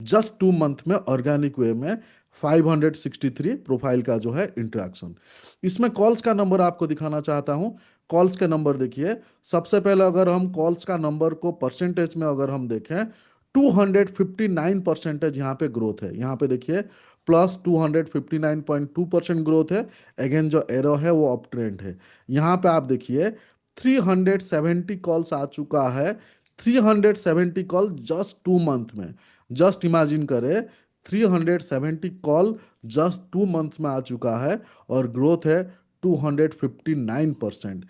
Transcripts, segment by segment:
Just 2 month में organic way में 563 profile का जो है इंटरेक्शन। इसमें कॉल्स का नंबर आपको दिखाना चाहता हूँ। कॉल्स के नंबर देखिए, सबसे पहले अगर हम कॉल्स का नंबर को परसेंटेज में अगर हम देखें, 259% यहाँ पे ग्रोथ है। यहाँ पे देखिए प्लस 259.2% ग्रोथ है। अगेन जो एरो है वो अप ट्रेंड है। यहाँ पे आप देखिए 370 कॉल्स आ चुका है। 370 कॉल जस्ट 2 मंथ में। जस्ट इमेजिन करें, 370 कॉल जस्ट 2 मंथ्स में आ चुका है और ग्रोथ है 259%।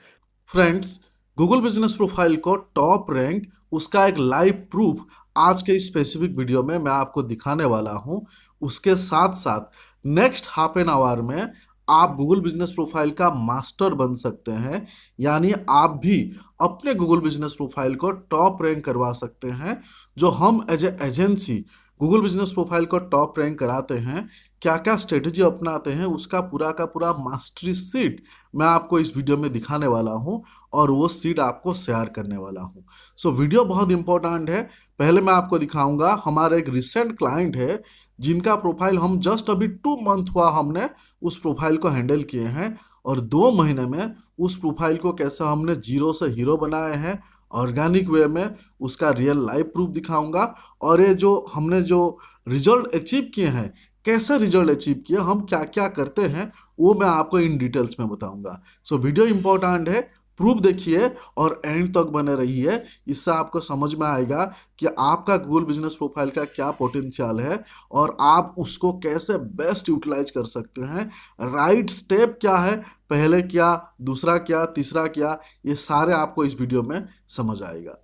फ्रेंड्स, गूगल बिजनेस प्रोफाइल को टॉप रैंक, उसका एक लाइव प्रूफ आज के इस स्पेसिफिक वीडियो में मैं आपको दिखाने वाला हूं। उसके साथ साथ नेक्स्ट हाफ एन आवर में आप गूगल बिजनेस प्रोफाइल का मास्टर बन सकते हैं। यानी आप भी अपने गूगल बिजनेस प्रोफाइल को टॉप रैंक करवा सकते हैं। जो हम as a agency Google business profile को टॉप रैंक कराते हैं, क्या क्या स्ट्रेटेजी अपनाते हैं, उसका पूरा का पूरा मास्टरी सीट मैं आपको इस वीडियो में दिखाने वाला हूं और वो सीट आपको शेयर करने वाला हूं। सो वीडियो बहुत इंपॉर्टेंट है। पहले मैं आपको दिखाऊंगा, हमारा एक रिसेंट क्लाइंट है जिनका प्रोफाइल हम जस्ट अभी 2 मंथ हुआ हमने उस प्रोफाइल को हैंडल किए हैं, और 2 महीने में उस प्रोफाइल को कैसे हमने जीरो से हीरो बनाए हैं ऑर्गेनिक वे में, उसका रियल लाइव प्रूफ दिखाऊंगा। और ये जो हमने जो रिजल्ट अचीव किए हैं, कैसे रिजल्ट अचीव किए, हम क्या क्या करते हैं, वो मैं आपको इन डिटेल्स में बताऊंगा। सो वीडियो इंपॉर्टेंट है, प्रूफ देखिए और एंड तक बने रहिए। इससे आपको समझ में आएगा कि आपका गूगल बिजनेस प्रोफाइल का क्या पोटेंशियल है और आप उसको कैसे बेस्ट यूटिलाइज कर सकते हैं। राइट स्टेप क्या है, पहले क्या, दूसरा क्या, तीसरा क्या, ये सारे आपको इस वीडियो में समझ आएगा।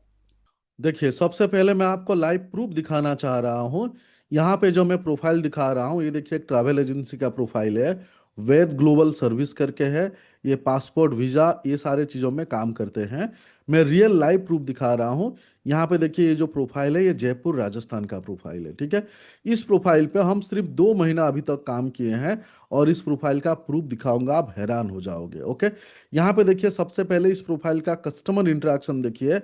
देखिए, सबसे पहले मैं आपको लाइव प्रूफ दिखाना चाह रहा हूँ। यहाँ पे जो मैं प्रोफाइल दिखा रहा हूँ, ये देखिए एक ट्रैवल एजेंसी का प्रोफाइल है। वैद ग्लोबल सर्विस करके है। ये पासपोर्ट, वीज़ा, ये सारे चीज़ों में काम करते हैं। मैं रियल लाइव प्रूफ दिखा रहा हूँ। यहाँ पे देखिए, ये जो प्रोफाइल है ये जयपुर राजस्थान का प्रोफाइल है, ठीक है। इस प्रोफाइल पे हम सिर्फ 2 महीना अभी तक काम किए हैं और इस प्रोफाइल का प्रूफ दिखाऊंगा, आप हैरान हो जाओगे। ओके, यहाँ पे देखिए, सबसे पहले इस प्रोफाइल का कस्टमर इंटरेक्शन देखिए।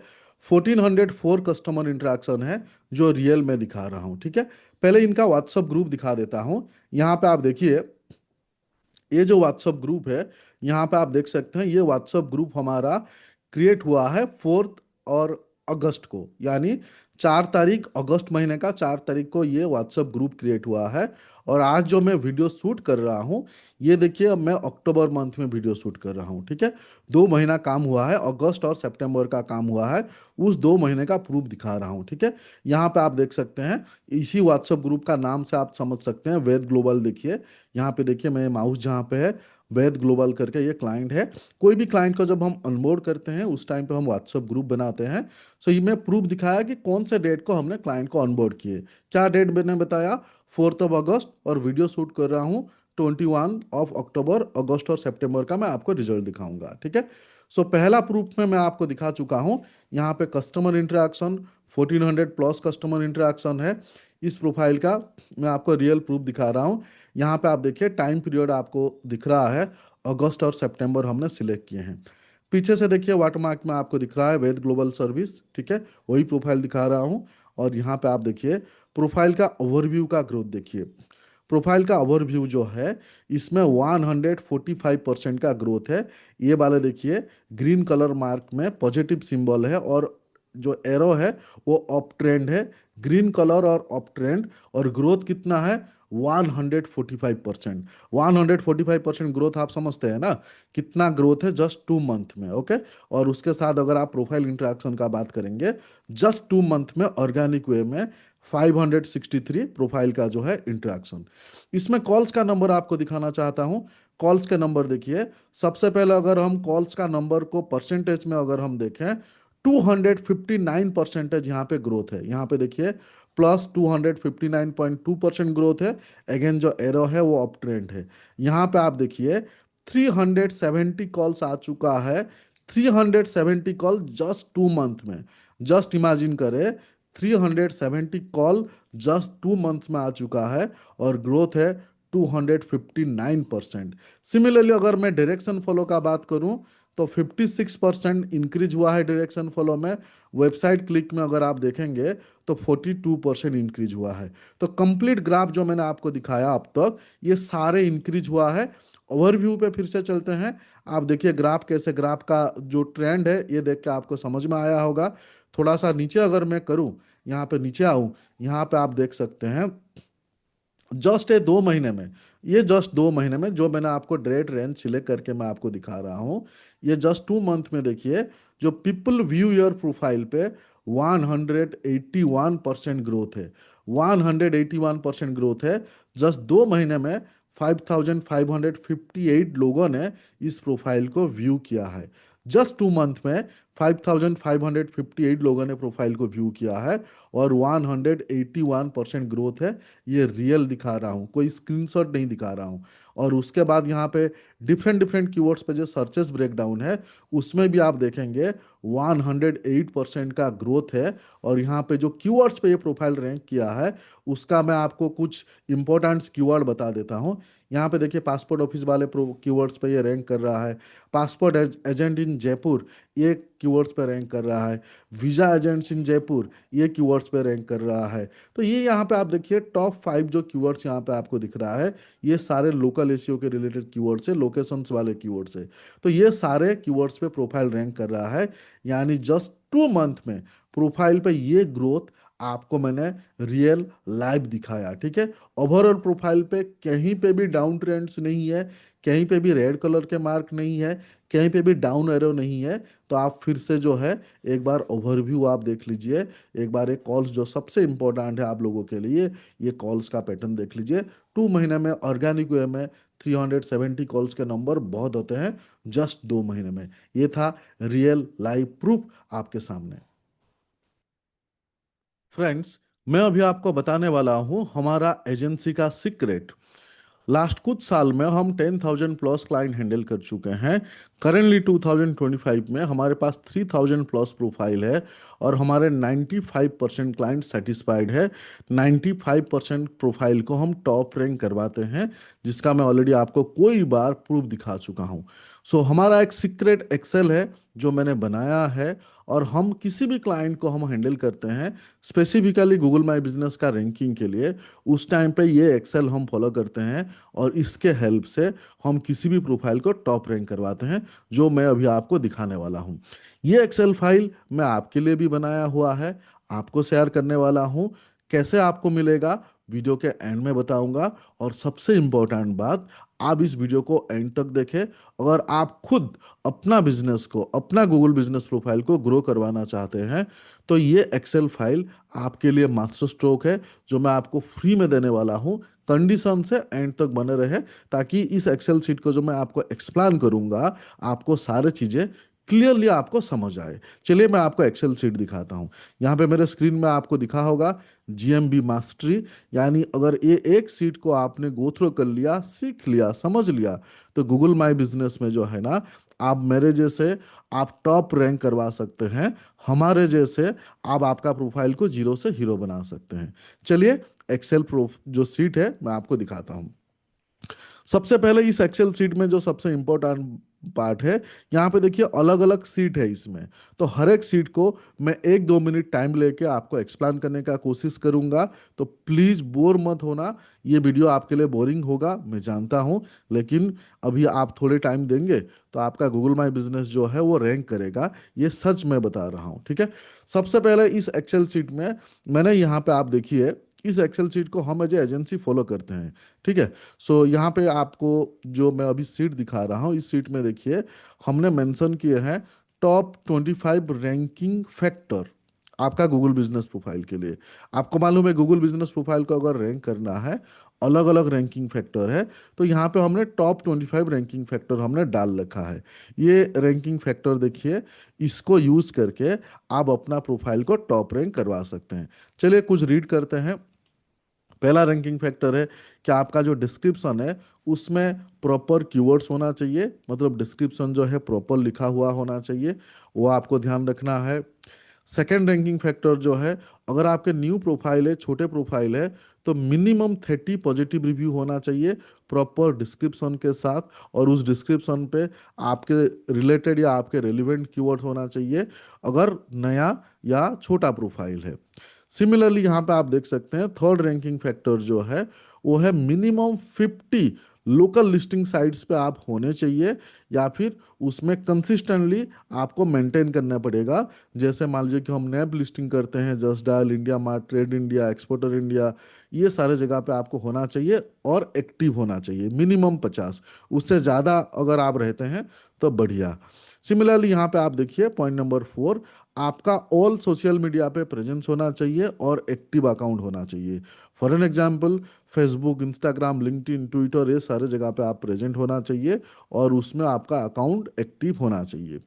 1404 कस्टमर इंटरेक्शन है जो रियल में दिखा रहा हूँ, ठीक है। पहले इनका व्हाट्सअप ग्रुप दिखा देता हूँ। यहाँ पे आप देखिए, ये जो व्हाट्सअप ग्रुप है, यहाँ पे आप देख सकते हैं, ये व्हाट्सअप ग्रुप हमारा क्रिएट हुआ है 4 अगस्त को, यानी 4 तारीख, अगस्त महीने का 4 तारीख को ये व्हाट्सअप ग्रुप क्रिएट हुआ है। और आज जो मैं वीडियो शूट कर रहा हूँ, ये देखिए, अब मैं अक्टूबर मंथ में वीडियो शूट कर रहा हूँ, ठीक है। 2 महीना काम हुआ है, अगस्त और सितंबर का काम हुआ है, उस 2 महीने का प्रूफ दिखा रहा हूँ, ठीक है। यहाँ पे आप देख सकते हैं, इसी व्हाट्सअप ग्रुप का नाम से आप समझ सकते हैं, वेद ग्लोबल। देखिए यहाँ पे, देखिए मेरे माउस जहाँ पे है, वैद ग्लोबल करके ये क्लाइंट है। कोई भी क्लाइंट को जब हम अनबोर्ड करते हैं, उस टाइम पे हम व्हाट्सअप ग्रुप बनाते हैं। सो ये मैं प्रूफ दिखाया कि कौन से डेट को हमने क्लाइंट को अनबोर्ड किए। क्या डेट मैंने बताया, 4 अगस्त, और वीडियो शूट कर रहा हूँ 21 अक्टूबर। अगस्त और सितंबर का मैं आपको रिजल्ट दिखाऊंगा, ठीक है। सो पहला प्रूफ में मैं आपको दिखा चुका हूँ। यहाँ पे customer interaction 1400 plus customer interaction है इस प्रोफाइल का। मैं आपको रियल प्रूफ दिखा रहा हूँ। यहाँ पे आप देखिए, टाइम पीरियड आपको दिख रहा है, अगस्त और सितंबर हमने सिलेक्ट किए हैं। पीछे से देखिए, वाटरमार्क में आपको दिख रहा है वेद ग्लोबल सर्विस, ठीक है, वही प्रोफाइल दिखा रहा हूँ। और यहाँ पे आप देखिए, प्रोफाइल का ओवरव्यू का ग्रोथ देखिए। प्रोफाइल का ओवरव्यू जो है, इसमें 145% का ग्रोथ है। ये वाले देखिए, ग्रीन कलर मार्क में पॉजिटिव सिंबल है और जो एरो है वो अप ट्रेंड है। ग्रीन कलर और अप ट्रेंड, और ग्रोथ कितना है, 145%। 145% ग्रोथ आप समझते हैं ना, कितना ग्रोथ है जस्ट 2 मंथ में। ओके, और उसके साथ अगर आप प्रोफाइल इंटरेक्शन का बात करेंगे, जस्ट 2 मंथ में ऑर्गेनिक वे में 563 प्रोफाइल का जो है इंटरेक्शन। इसमें कॉल्स का नंबर आपको दिखाना चाहता हूँ। कॉल्स के नंबर देखिए, सबसे पहले अगर हम कॉल्स का नंबर को परसेंटेज में अगर हम देखें, 259% यहाँ पे ग्रोथ है। यहाँ पे देखिए प्लस 259.2% ग्रोथ है। अगेन जो एरो है वो अप ट्रेंड है। यहाँ पे आप देखिए 370 कॉल्स आ चुका है। 370 कॉल जस्ट 2 मंथ में। जस्ट इमेजिन करें, 370 कॉल जस्ट 2 मंथ्स में आ चुका है और ग्रोथ है 259%। सिमिलरली अगर मैं डायरेक्शन फॉलो का बात करूं, तो 56% इंक्रीज हुआ है डायरेक्शन फॉलो में। वेबसाइट क्लिक में अगर आप देखेंगे तो 42% इंक्रीज हुआ है। तो कंप्लीट ग्राफ जो मैंने आपको दिखाया अब तक, ये सारे इंक्रीज हुआ है। ओवरव्यू पे फिर से चलते हैं। आप देखिए ग्राफ कैसे, ग्राफ का जो ट्रेंड है ये देख के आपको समझ में आया होगा। थोड़ा सा नीचे अगर मैं करूं, यहाँ पे नीचे आऊं, यहाँ पे आप देख सकते हैं जस्ट ये 2 महीने में, ये जस्ट 2 महीने में जो मैंने आपको डेट रेंज सिलेक्ट करके मैं आपको दिखा रहा हूँ, ये जस्ट 2 मंथ में देखिए जो पीपल व्यू योर प्रोफाइल पे 181% ग्रोथ है। 181% ग्रोथ है जस्ट 2 महीने में। 5558 लोगों ने इस प्रोफाइल को व्यू किया है। जस्ट 2 मंथ में 5558 लोगों ने प्रोफाइल को व्यू किया है और 181% ग्रोथ है। ये रियल दिखा रहा हूँ, कोई स्क्रीनशॉट नहीं दिखा रहा हूँ। और उसके बाद यहाँ पे डिफरेंट डिफरेंट कीवर्ड्स पे जो सर्चेस ब्रेकडाउन है, उसमें भी आप देखेंगे 108% का ग्रोथ है। और यहाँ पे जो कीवर्ड्स पे ये प्रोफाइल रैंक किया है, उसका मैं आपको कुछ इंपॉर्टेंट कीवर्ड बता देता हूँ। यहाँ पे देखिए पासपोर्ट ऑफिस वाले कीवर्ड्स पे ये रैंक कर रहा है। पासपोर्ट एजेंट इन जयपुर, ये कीवर्ड्स पे रैंक कर रहा है। वीज़ा एजेंट्स इन जयपुर, ये कीवर्ड्स पे रैंक कर रहा है। तो ये यहाँ पे आप देखिए टॉप 5 जो कीवर्ड्स यहाँ पे आपको दिख रहा है, ये सारे लोकल एसईओ के रिलेटेड कीवर्ड्स है, लोकेशंस वाले कीवर्ड्स है। तो ये सारे कीवर्ड्स पे प्रोफाइल रैंक कर रहा है। यानी जस्ट 2 मंथ में प्रोफाइल पे ये ग्रोथ आपको मैंने रियल लाइव दिखाया, ठीक है। ओवरऑल प्रोफाइल पे कहीं पे भी डाउन ट्रेंड्स नहीं है, कहीं पे भी रेड कलर के मार्क नहीं है, कहीं पे भी डाउन एरो नहीं है। तो आप फिर से जो है एक बार ओवरव्यू आप देख लीजिए। एक बार एक कॉल्स जो सबसे इंपॉर्टेंट है आप लोगों के लिए, ये कॉल्स का पैटर्न देख लीजिए। 2 महीने में ऑर्गेनिक वे में 370 कॉल्स के नंबर बहुत होते हैं जस्ट 2 महीने में। ये था रियल लाइव प्रूफ आपके सामने। फ्रेंड्स, मैं अभी आपको बताने वाला हूँ हमारा एजेंसी का सीक्रेट। लास्ट कुछ साल में हम 10,000 प्लस क्लाइंट हैंडल कर चुके हैं। करेंटली 2025 में हमारे पास 3,000 प्लस प्रोफाइल है और हमारे 95% क्लाइंट सेटिस्फाइड है। 95% प्रोफाइल को हम टॉप रैंक करवाते हैं, जिसका मैं ऑलरेडी आपको कोई बार प्रूफ दिखा चुका हूँ। सो हमारा एक सीक्रेट एक्सेल है जो मैंने बनाया है, और हम किसी भी क्लाइंट को हम हैंडल करते हैं स्पेसिफिकली गूगल माई बिजनेस का रैंकिंग के लिए, उस टाइम पे ये एक्सेल हम फॉलो करते हैं और इसके हेल्प से हम किसी भी प्रोफाइल को टॉप रैंक करवाते हैं, जो मैं अभी आपको दिखाने वाला हूँ। ये एक्सेल फाइल मैं आपके लिए भी बनाया हुआ है, आपको शेयर करने वाला हूँ। कैसे आपको मिलेगा वीडियो के एंड में बताऊंगा। और सबसे इम्पोर्टेंट बात, आप इस वीडियो को एंड तक देखें। अगर आप खुद अपना बिजनेस को, अपना गूगल बिजनेस प्रोफाइल को ग्रो करवाना चाहते हैं, तो ये एक्सेल फाइल आपके लिए मास्टर स्ट्रोक है, जो मैं आपको फ्री में देने वाला हूँ। कंडीशन से एंड तक बने रहे, ताकि इस एक्सेल सीट को जो मैं आपको एक्सप्लेन करूंगा, आपको सारी चीज़ें क्लियरली आपको समझ आए। चलिए मैं आपको एक्सेल सीट दिखाता हूँ। यहाँ पे मेरे स्क्रीन में आपको दिखा होगा जीएमबी मास्टरी। यानी अगर ये एक सीट को आपने गो थ्रू कर लिया, सीख लिया, समझ लिया, तो गूगल माई बिजनेस में जो है ना, आप मेरे जैसे आप टॉप रैंक करवा सकते हैं। हमारे जैसे आप आपका प्रोफाइल को जीरो से हीरो बना सकते हैं। चलिए एक्सेल प्रूफ जो सीट है मैं आपको दिखाता हूँ। सबसे पहले इस एक्सेल सीट में जो सबसे इंपॉर्टेंट पार्ट है, यहाँ पे देखिए अलग अलग सीट है इसमें। तो हर एक सीट को मैं 1-2 मिनट टाइम लेके आपको एक्सप्लेन करने का कोशिश करूंगा। तो प्लीज़ बोर मत होना, ये वीडियो आपके लिए बोरिंग होगा मैं जानता हूँ, लेकिन अभी आप थोड़े टाइम देंगे तो आपका गूगल माई बिजनेस जो है वो रैंक करेगा। ये सच मैं बता रहा हूँ, ठीक है। सबसे पहले इस एक्सेल सीट में मैंने यहाँ पे आप देखिए, इस एक्सेल सीट को हम एज एजेंसी फॉलो करते हैं, ठीक है। सो यहाँ पे आपको जो मैं अभी सीट दिखा रहा हूँ, इस सीट में देखिए हमने मेंशन किए हैं टॉप 25 रैंकिंग फैक्टर आपका गूगल बिजनेस प्रोफाइल के लिए। आपको मालूम है गूगल बिजनेस प्रोफाइल को अगर रैंक करना है, अलग अलग रैंकिंग फैक्टर है, तो यहाँ पे हमने टॉप 25 रैंकिंग फैक्टर हमने डाल रखा है। ये रैंकिंग फैक्टर देखिए, इसको यूज करके आप अपना प्रोफाइल को टॉप रैंक करवा सकते हैं। चलिए कुछ रीड करते हैं। पहला रैंकिंग फैक्टर है कि आपका जो डिस्क्रिप्शन है उसमें प्रॉपर कीवर्ड्स होना चाहिए, मतलब डिस्क्रिप्शन जो है प्रॉपर लिखा हुआ होना चाहिए, वो आपको ध्यान रखना है। सेकेंड रैंकिंग फैक्टर जो है, अगर आपके न्यू प्रोफाइल है, छोटे प्रोफाइल है, तो मिनिमम 30 पॉजिटिव रिव्यू होना चाहिए प्रॉपर डिस्क्रिप्शन के साथ, और उस डिस्क्रिप्शन पे आपके रिलेटेड या आपके रेलिवेंट कीवर्ड्स होना चाहिए अगर नया या छोटा प्रोफाइल है। सिमिलरली यहाँ पे आप देख सकते हैं थर्ड रैंकिंग फैक्टर जो है वो है मिनिमम 50 लोकल लिस्टिंग साइट्स पे आप होने चाहिए, या फिर उसमें कंसिस्टेंटली आपको मेंटेन करना पड़ेगा। जैसे मान लीजिए कि हम नैब लिस्टिंग करते हैं, just dial, India mart, trade India, exporter India, ये सारे जगह पे आपको होना चाहिए और एक्टिव होना चाहिए मिनिमम 50। उससे ज़्यादा अगर आप रहते हैं तो बढ़िया। सिमिलरली यहाँ पे आप देखिए पॉइंट नंबर 4, आपका ऑल सोशल मीडिया पे प्रेजेंस होना चाहिए और एक्टिव अकाउंट होना चाहिए। For an example Facebook, Instagram, LinkedIn, Twitter, ये सारे जगह पे आप प्रेजेंट होना चाहिए और उसमें आपका अकाउंट एक्टिव होना चाहिए।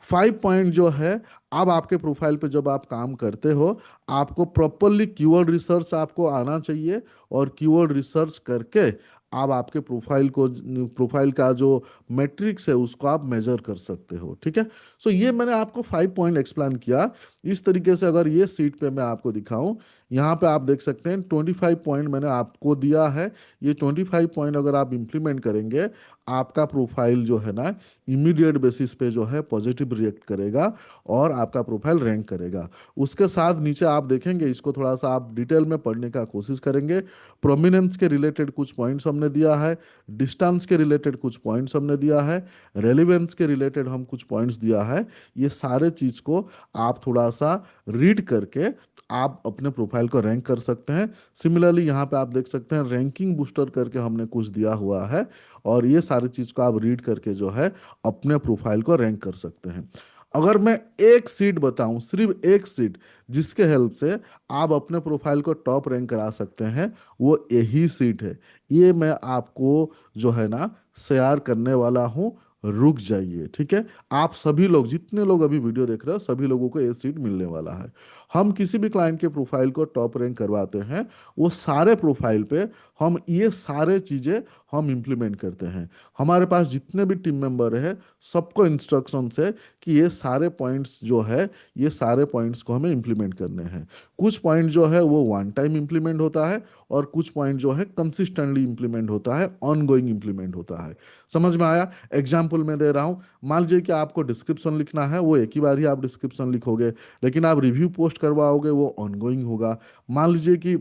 5 पॉइंट जो है, अब आपके प्रोफाइल पे जब आप काम करते हो आपको प्रॉपरली कीवर्ड रिसर्च आपको आना चाहिए, और कीवर्ड रिसर्च करके आप आपके प्रोफाइल का जो मैट्रिक्स है उसको आप मेजर कर सकते हो। ठीक है, सो ये मैंने आपको 5 पॉइंट एक्सप्लेन किया। इस तरीके से अगर ये सीट पे मैं आपको दिखाऊं, यहाँ पे आप देख सकते हैं 25 पॉइंट मैंने आपको दिया है। ये 25 पॉइंट अगर आप इंप्लीमेंट करेंगे, आपका प्रोफाइल जो है ना इमीडिएट बेसिस पे जो है पॉजिटिव रिएक्ट करेगा और आपका प्रोफाइल रैंक करेगा। उसके साथ नीचे आप देखेंगे, इसको थोड़ा सा आप डिटेल में पढ़ने का कोशिश करेंगे, प्रोमिनेंस के रिलेटेड कुछ पॉइंट्स हमने दिया है, डिस्टेंस के रिलेटेड कुछ पॉइंट्स हमने दिया है, रेलिवेंस के रिलेटेड हम कुछ पॉइंट्स दिया है। ये सारे चीज़ को आप थोड़ा सा रीड करके आप अपने प्रोफाइल को रैंक कर सकते हैं। सिमिलरली यहाँ पे आप देख सकते हैं रैंकिंग बूस्टर करके हमने कुछ दिया हुआ है, और ये सारी चीज़ को आप रीड करके जो है अपने प्रोफाइल को रैंक कर सकते हैं। अगर मैं एक सीट बताऊं, सिर्फ एक सीट जिसके हेल्प से आप अपने प्रोफाइल को टॉप रैंक करा सकते हैं, वो यही सीट है। ये मैं आपको जो है ना शेयर करने वाला हूं, रुक जाइए। ठीक है, आप सभी लोग, जितने लोग अभी वीडियो देख रहे हो, सभी लोगों को ये सीट मिलने वाला है। हम किसी भी क्लाइंट के प्रोफाइल को टॉप रैंक करवाते हैं, वो सारे प्रोफाइल पे हम ये सारे चीज़ें हम इम्प्लीमेंट करते हैं। हमारे पास जितने भी टीम मेंबर है सबको इंस्ट्रक्शंस है कि ये सारे पॉइंट्स जो है, ये सारे पॉइंट्स को हमें इम्प्लीमेंट करने हैं। कुछ पॉइंट जो है वो वन टाइम इम्प्लीमेंट होता है, और कुछ पॉइंट जो है कंसिस्टेंटली इम्प्लीमेंट होता है, ऑन गोइंग इम्प्लीमेंट होता है। समझ में आया? एग्जाम्पल मैं दे रहा हूँ, मान लीजिए कि आपको डिस्क्रिप्शन लिखना है, वो एक ही बार ही आप डिस्क्रिप्शन लिखोगे, लेकिन आप रिव्यू पोस्ट करवाओगे वो ऑन गोइंग होगा। मान लीजिए कि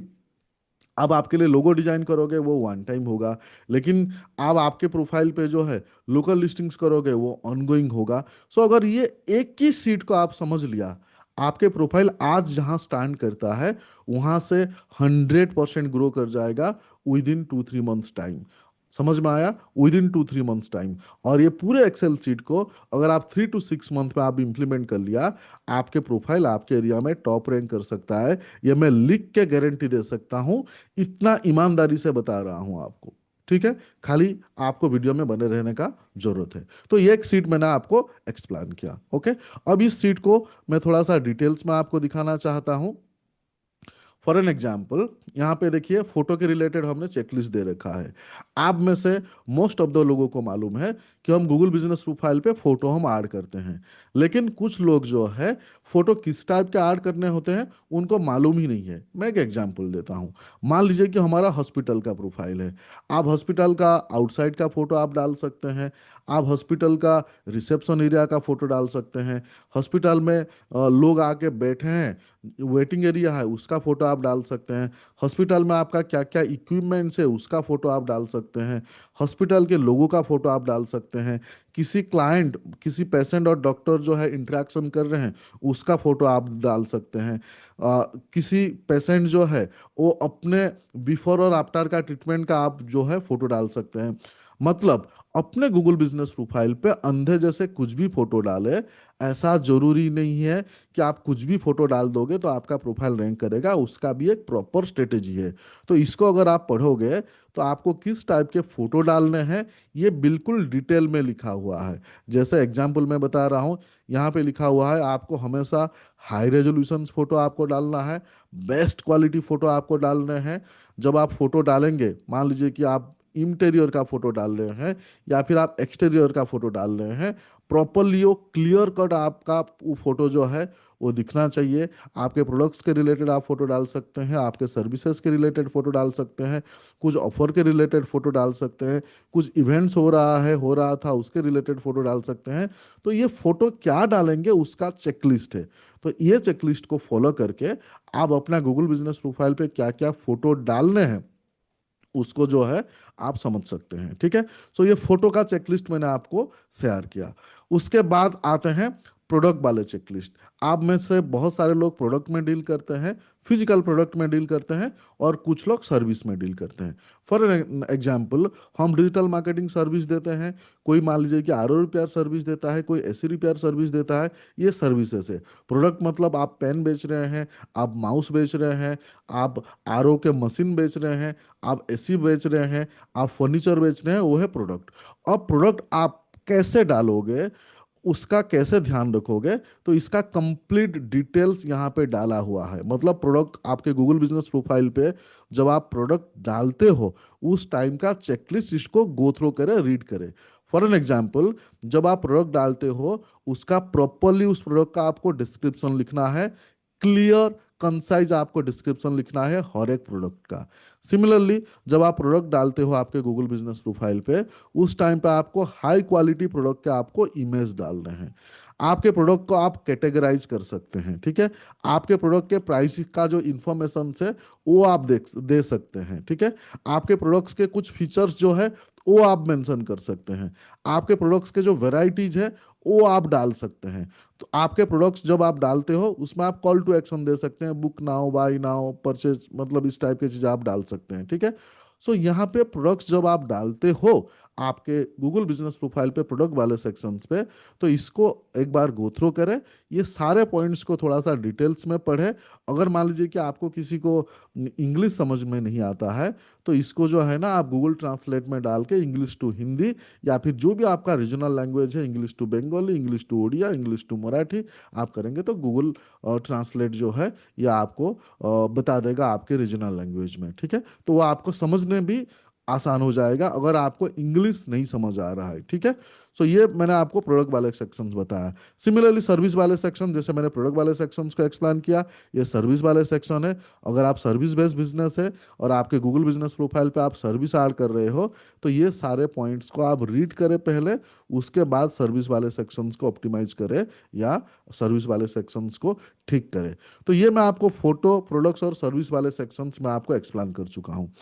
अब आपके लिए लोगो डिजाइन करोगे वो वन टाइम होगा, लेकिन अब आपके प्रोफाइल पे जो है लोकल लिस्टिंग्स करोगे वो ऑनगोइंग होगा। सो अगर ये एक ही सीट को आप समझ लिया, आपके प्रोफाइल आज जहां स्टैंड करता है वहां से 100% ग्रो कर जाएगा विद इन 2-3 मंथ्स टाइम। समझ में आया? With in 2-3 months time. और ये पूरे एक्सेल सीट को अगर आप 3 to 6 मंथ में आप इंप्लीमेंट कर लिया, आपके प्रोफाइल आपके एरिया में टॉप रैंक कर सकता है। ये मैं लिख के गारंटी दे सकता हूं, इतना ईमानदारी से बता रहा हूं आपको। ठीक है, खाली आपको वीडियो में बने रहने का जरूरत है। तो ये एक सीट मैंने आपको एक्सप्लेन किया। ओके, अब इस सीट को मैं थोड़ा सा डिटेल्स में आपको दिखाना चाहता हूं। फॉर एन एग्जाम्पल, यहाँ पे देखिए फोटो के रिलेटेड हमने चेकलिस्ट दे रखा है। आप में से मोस्ट ऑफ द लोगों को मालूम है कि हम गूगल बिजनेस प्रोफाइल पे फोटो हम ऐड करते हैं, लेकिन कुछ लोग जो है फोटो किस टाइप के ऐड करने होते हैं उनको मालूम ही नहीं है। मैं एक एग्जांपल देता हूँ। मान लीजिए कि हमारा हॉस्पिटल का प्रोफाइल है, आप हॉस्पिटल का आउटसाइड का फोटो आप डाल सकते हैं, आप हॉस्पिटल का रिसेप्शन एरिया का फोटो डाल सकते हैं, हॉस्पिटल में लोग आके बैठे हैं, वेटिंग एरिया है उसका फोटो आप डाल सकते हैं, हॉस्पिटल में आपका क्या क्या इक्विपमेंट्स है उसका फोटो आप डाल सकते हैं, हॉस्पिटल के लोगों का फोटो आप डाल सकते हैं, किसी क्लाइंट, किसी पेशेंट और डॉक्टर जो है इंटरेक्शन कर रहे हैं उसका फोटो आप डाल सकते हैं, किसी पेशेंट जो है वो अपने बिफोर और आफ्टर का ट्रीटमेंट का आप जो है फोटो डाल सकते हैं। मतलब अपने गूगल बिजनेस प्रोफाइल पे अंधे जैसे कुछ भी फोटो डाले, ऐसा जरूरी नहीं है कि आप कुछ भी फोटो डाल दोगे तो आपका प्रोफाइल रैंक करेगा, उसका भी एक प्रॉपर स्ट्रेटेजी है। तो इसको अगर आप पढ़ोगे तो आपको किस टाइप के फोटो डालने हैं ये बिल्कुल डिटेल में लिखा हुआ है। जैसे एग्जाम्पल मैं बता रहा हूँ, यहाँ पे लिखा हुआ है आपको हमेशा हाई रेजोल्यूशन फोटो आपको डालना है, बेस्ट क्वालिटी फोटो आपको डालने हैं। जब आप फोटो डालेंगे, मान लीजिए कि आप इंटीरियर का फोटो डाल रहे हैं या फिर आप एक्सटीरियर का फोटो डाल रहे हैं, प्रॉपरली वो क्लियर कट आपका वो फोटो जो है वो दिखना चाहिए। आपके प्रोडक्ट्स के रिलेटेड आप फोटो डाल सकते हैं, आपके सर्विसेज के रिलेटेड फोटो डाल सकते हैं, कुछ ऑफर के रिलेटेड फोटो डाल सकते हैं, कुछ इवेंट्स हो रहा था उसके रिलेटेड फोटो डाल सकते हैं। तो ये फोटो क्या डालेंगे उसका चेकलिस्ट है। तो ये चेकलिस्ट को फॉलो करके आप अपना गूगल बिजनेस प्रोफाइल पे क्या क्या फोटो डालने हैं उसको जो है आप समझ सकते हैं। ठीक है, सो ये फोटो का चेकलिस्ट मैंने आपको शेयर किया। उसके बाद आते हैं प्रोडक्ट वाले चेकलिस्ट। आप में से बहुत सारे लोग प्रोडक्ट में डील करते हैं, फिजिकल प्रोडक्ट में डील करते हैं, और कुछ लोग सर्विस में डील करते हैं। फॉर एग्जाम्पल, हम डिजिटल मार्केटिंग सर्विस देते हैं, कोई मान लीजिए कि आर ओ रिपेयर सर्विस देता है, कोई एसी रिपेयर सर्विस देता है। ये सर्विसेज है। प्रोडक्ट मतलब आप पेन बेच रहे हैं, आप माउस बेच रहे हैं, आप आर ओ के मशीन बेच रहे हैं, आप एसी बेच रहे हैं, आप फर्नीचर बेच रहे हैं, वो है प्रोडक्ट। अब प्रोडक्ट आप कैसे डालोगे, उसका कैसे ध्यान रखोगे, तो इसका कंप्लीट डिटेल्स यहाँ पे डाला हुआ है। मतलब प्रोडक्ट आपके गूगल बिजनेस प्रोफाइल पे जब आप प्रोडक्ट डालते हो उस टाइम का चेकलिस्ट इसको गो थ्रू करे, रीड करे। फॉर एन एग्जाम्पल, जब आप प्रोडक्ट डालते हो उसका प्रॉपरली उस प्रोडक्ट का आपको डिस्क्रिप्शन लिखना है, क्लियर कंसाइज आपको डिस्क्रिप्शन लिखना है हर एक प्रोडक्ट का। सिमिलरली, जब आप प्रोडक्ट डालते हो आपके गूगल बिजनेस प्रोफाइल पे उस टाइम पे आपको हाई क्वालिटी प्रोडक्ट के आपको इमेज डालने हैं। आपके प्रोडक्ट को आप कैटेगराइज कर सकते हैं। ठीक है, आपके प्रोडक्ट के प्राइस का जो इंफॉर्मेशन है वो आप दे सकते हैं। ठीक है, आपके प्रोडक्ट्स के कुछ फीचर्स जो है वो आप मेंशन कर सकते हैं। आपके प्रोडक्ट्स के जो वेराइटीज है वो आप डाल सकते हैं। तो आपके प्रोडक्ट्स जब आप डालते हो उसमें आप कॉल टू एक्शन दे सकते हैं, book now, buy now, purchase, मतलब इस टाइप की चीजें आप डाल सकते हैं। ठीक है, सो यहाँ पे प्रोडक्ट्स जब आप डालते हो आपके गूगल बिजनेस प्रोफाइल पे प्रोडक्ट वाले सेक्शंस पे, तो इसको एक बार गो थ्रू करें, ये सारे पॉइंट्स को थोड़ा सा डिटेल्स में पढ़े। अगर मान लीजिए कि आपको किसी को इंग्लिश समझ में नहीं आता है तो इसको जो है ना आप गूगल ट्रांसलेट में डाल के इंग्लिश टू हिंदी, या फिर जो भी आपका रीजनल लैंग्वेज है, English to Bengali, English to Odia, English to Marathi, आप करेंगे तो गूगल ट्रांसलेट जो है ये आपको बता देगा आपके रीजनल लैंग्वेज में। ठीक है, तो वो आपको समझने भी आसान हो जाएगा अगर आपको इंग्लिश नहीं समझ आ रहा है। ठीक है, सो ये मैंने आपको प्रोडक्ट वाले सेक्शंस बताया। सिमिलरली सर्विस वाले सेक्शन, जैसे मैंने प्रोडक्ट वाले सेक्शंस को एक्सप्लेन किया, ये सर्विस वाले सेक्शन है। अगर आप सर्विस बेस्ड बिजनेस है और आपके गूगल बिजनेस प्रोफाइल पे आप सर्विस ऐड कर रहे हो तो ये सारे पॉइंट्स को आप रीड करें पहले, उसके बाद सर्विस वाले सेक्शंस को ऑप्टिमाइज करें या सर्विस वाले सेक्शंस को ठीक करें। तो ये मैं आपको फोटो, प्रोडक्ट्स और सर्विस वाले सेक्शंस में आपको एक्सप्लेन कर चुका हूँ।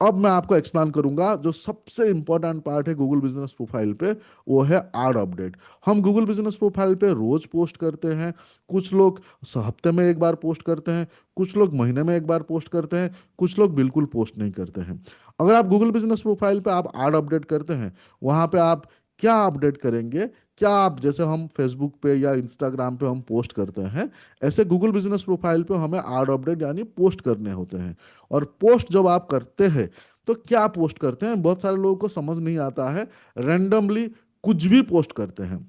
अब मैं आपको एक्सप्लेन करूंगा जो सबसे इंपॉर्टेंट पार्ट है गूगल बिजनेस प्रोफाइल पे, वो है एड अपडेट। हम गूगल बिजनेस प्रोफाइल पे रोज पोस्ट करते हैं, कुछ लोग हफ्ते में एक बार पोस्ट करते हैं, कुछ लोग महीने में एक बार पोस्ट करते हैं, कुछ लोग बिल्कुल पोस्ट नहीं करते हैं। अगर आप गूगल बिजनेस प्रोफाइल पे आप एड अपडेट करते हैं, वहां पे आप क्या अपडेट करेंगे, क्या आप जैसे हम फेसबुक पे या इंस्टाग्राम पे हम पोस्ट करते हैं, ऐसे गूगल बिजनेस प्रोफाइल पे हमें एड अपडेट यानी पोस्ट करने होते हैं। और पोस्ट जब आप करते हैं तो क्या पोस्ट करते हैं, बहुत सारे लोगों को समझ नहीं आता है, रैंडमली कुछ भी पोस्ट करते हैं।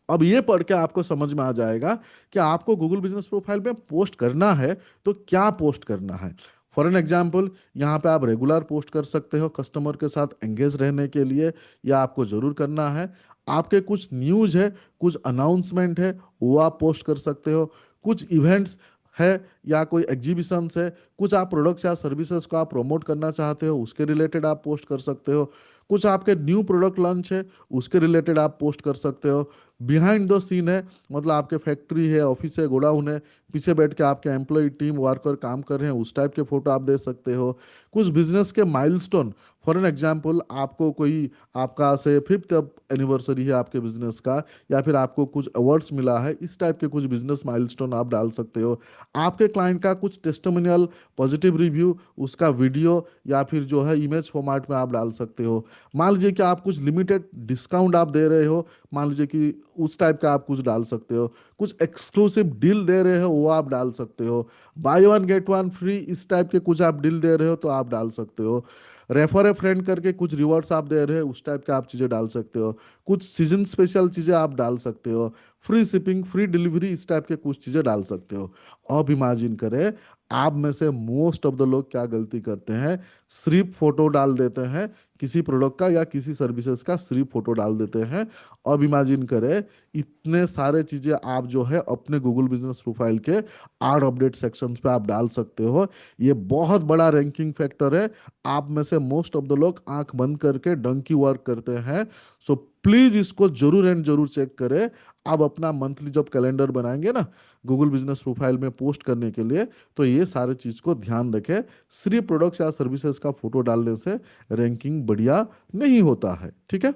अब ये पढ़ के आपको समझ में आ जाएगा कि आपको गूगल बिजनेस प्रोफाइल पे पोस्ट करना है तो क्या पोस्ट करना है। फॉर एन एग्जाम्पल, यहाँ पे आप रेगुलर पोस्ट कर सकते हो कस्टमर के साथ एंगेज रहने के लिए, या आपको जरूर करना है। आपके कुछ न्यूज है, कुछ अनाउंसमेंट है, वो आप पोस्ट कर सकते हो। कुछ इवेंट्स है या कोई एग्जीबिशंस है, कुछ आप प्रोडक्ट्स या सर्विसेज को आप प्रमोट करना चाहते हो उसके रिलेटेड आप पोस्ट कर सकते हो। कुछ आपके न्यू प्रोडक्ट लॉन्च है उसके रिलेटेड आप पोस्ट कर सकते हो। बिहाइंड द सीन है, मतलब आपके फैक्ट्री है, ऑफिस है, गोडाउन है, पीछे बैठ के आपके एम्प्लॉय, टीम वर्कर काम कर रहे हैं, उस टाइप के फोटो आप दे सकते हो। कुछ बिजनेस के माइलस्टोन, फॉर एन एग्जांपल, आपको कोई आपका से 5th एनिवर्सरी है आपके बिजनेस का, या फिर आपको कुछ अवार्ड्स मिला है, इस टाइप के कुछ बिजनेस माइलस्टोन आप डाल सकते हो। आपके क्लाइंट का कुछ टेस्टिमोनियल, पॉजिटिव रिव्यू, उसका वीडियो या फिर जो है इमेज फॉर्मेट में आप डाल सकते हो। मान लीजिए कि आप कुछ लिमिटेड डिस्काउंट आप दे रहे हो, मान लीजिए कि उस टाइप का आप कुछ डाल सकते हो। कुछ एक्सक्लूसिव डील दे रहे हो वो आप डाल सकते हो। By one get one free, इस टाइप के कुछ आप डील दे रहे हो तो आप डाल सकते हो। रेफर ए फ्रेंड करके कुछ रिवॉर्ड्स आप दे रहे हो, उस टाइप के आप चीज़ें डाल सकते हो। कुछ सीजन स्पेशल चीज़ें आप डाल सकते हो, फ्री शिपिंग, फ्री डिलीवरी, इस टाइप के कुछ चीज़ें डाल सकते हो। अब इमेजिन करें आप में से मोस्ट ऑफ द लोग क्या गलती करते हैं, सिर्फ फोटो डाल देते हैं, किसी प्रोडक्ट का या किसी सर्विसेज का सिर्फ फोटो डाल देते हैं। अब इमेजिन करें, इतने सारे चीजें आप जो है अपने गूगल बिजनेस प्रोफाइल के आड अपडेट सेक्शंस पे आप डाल सकते हो। ये बहुत बड़ा रैंकिंग फैक्टर है। आप में से मोस्ट ऑफ द लोग आंख बंद करके डंकी वर्क करते हैं। सो प्लीज इसको जरूर एंड जरूर चेक करें। आप अपना मंथली जब कैलेंडर बनाएंगे ना गूगल बिजनेस प्रोफाइल में पोस्ट करने के लिए, तो ये सारे चीज को ध्यान रखें। सिर्फ प्रोडक्ट्स या सर्विसेज का फोटो डालने से रैंकिंग बढ़िया नहीं होता है, ठीक है।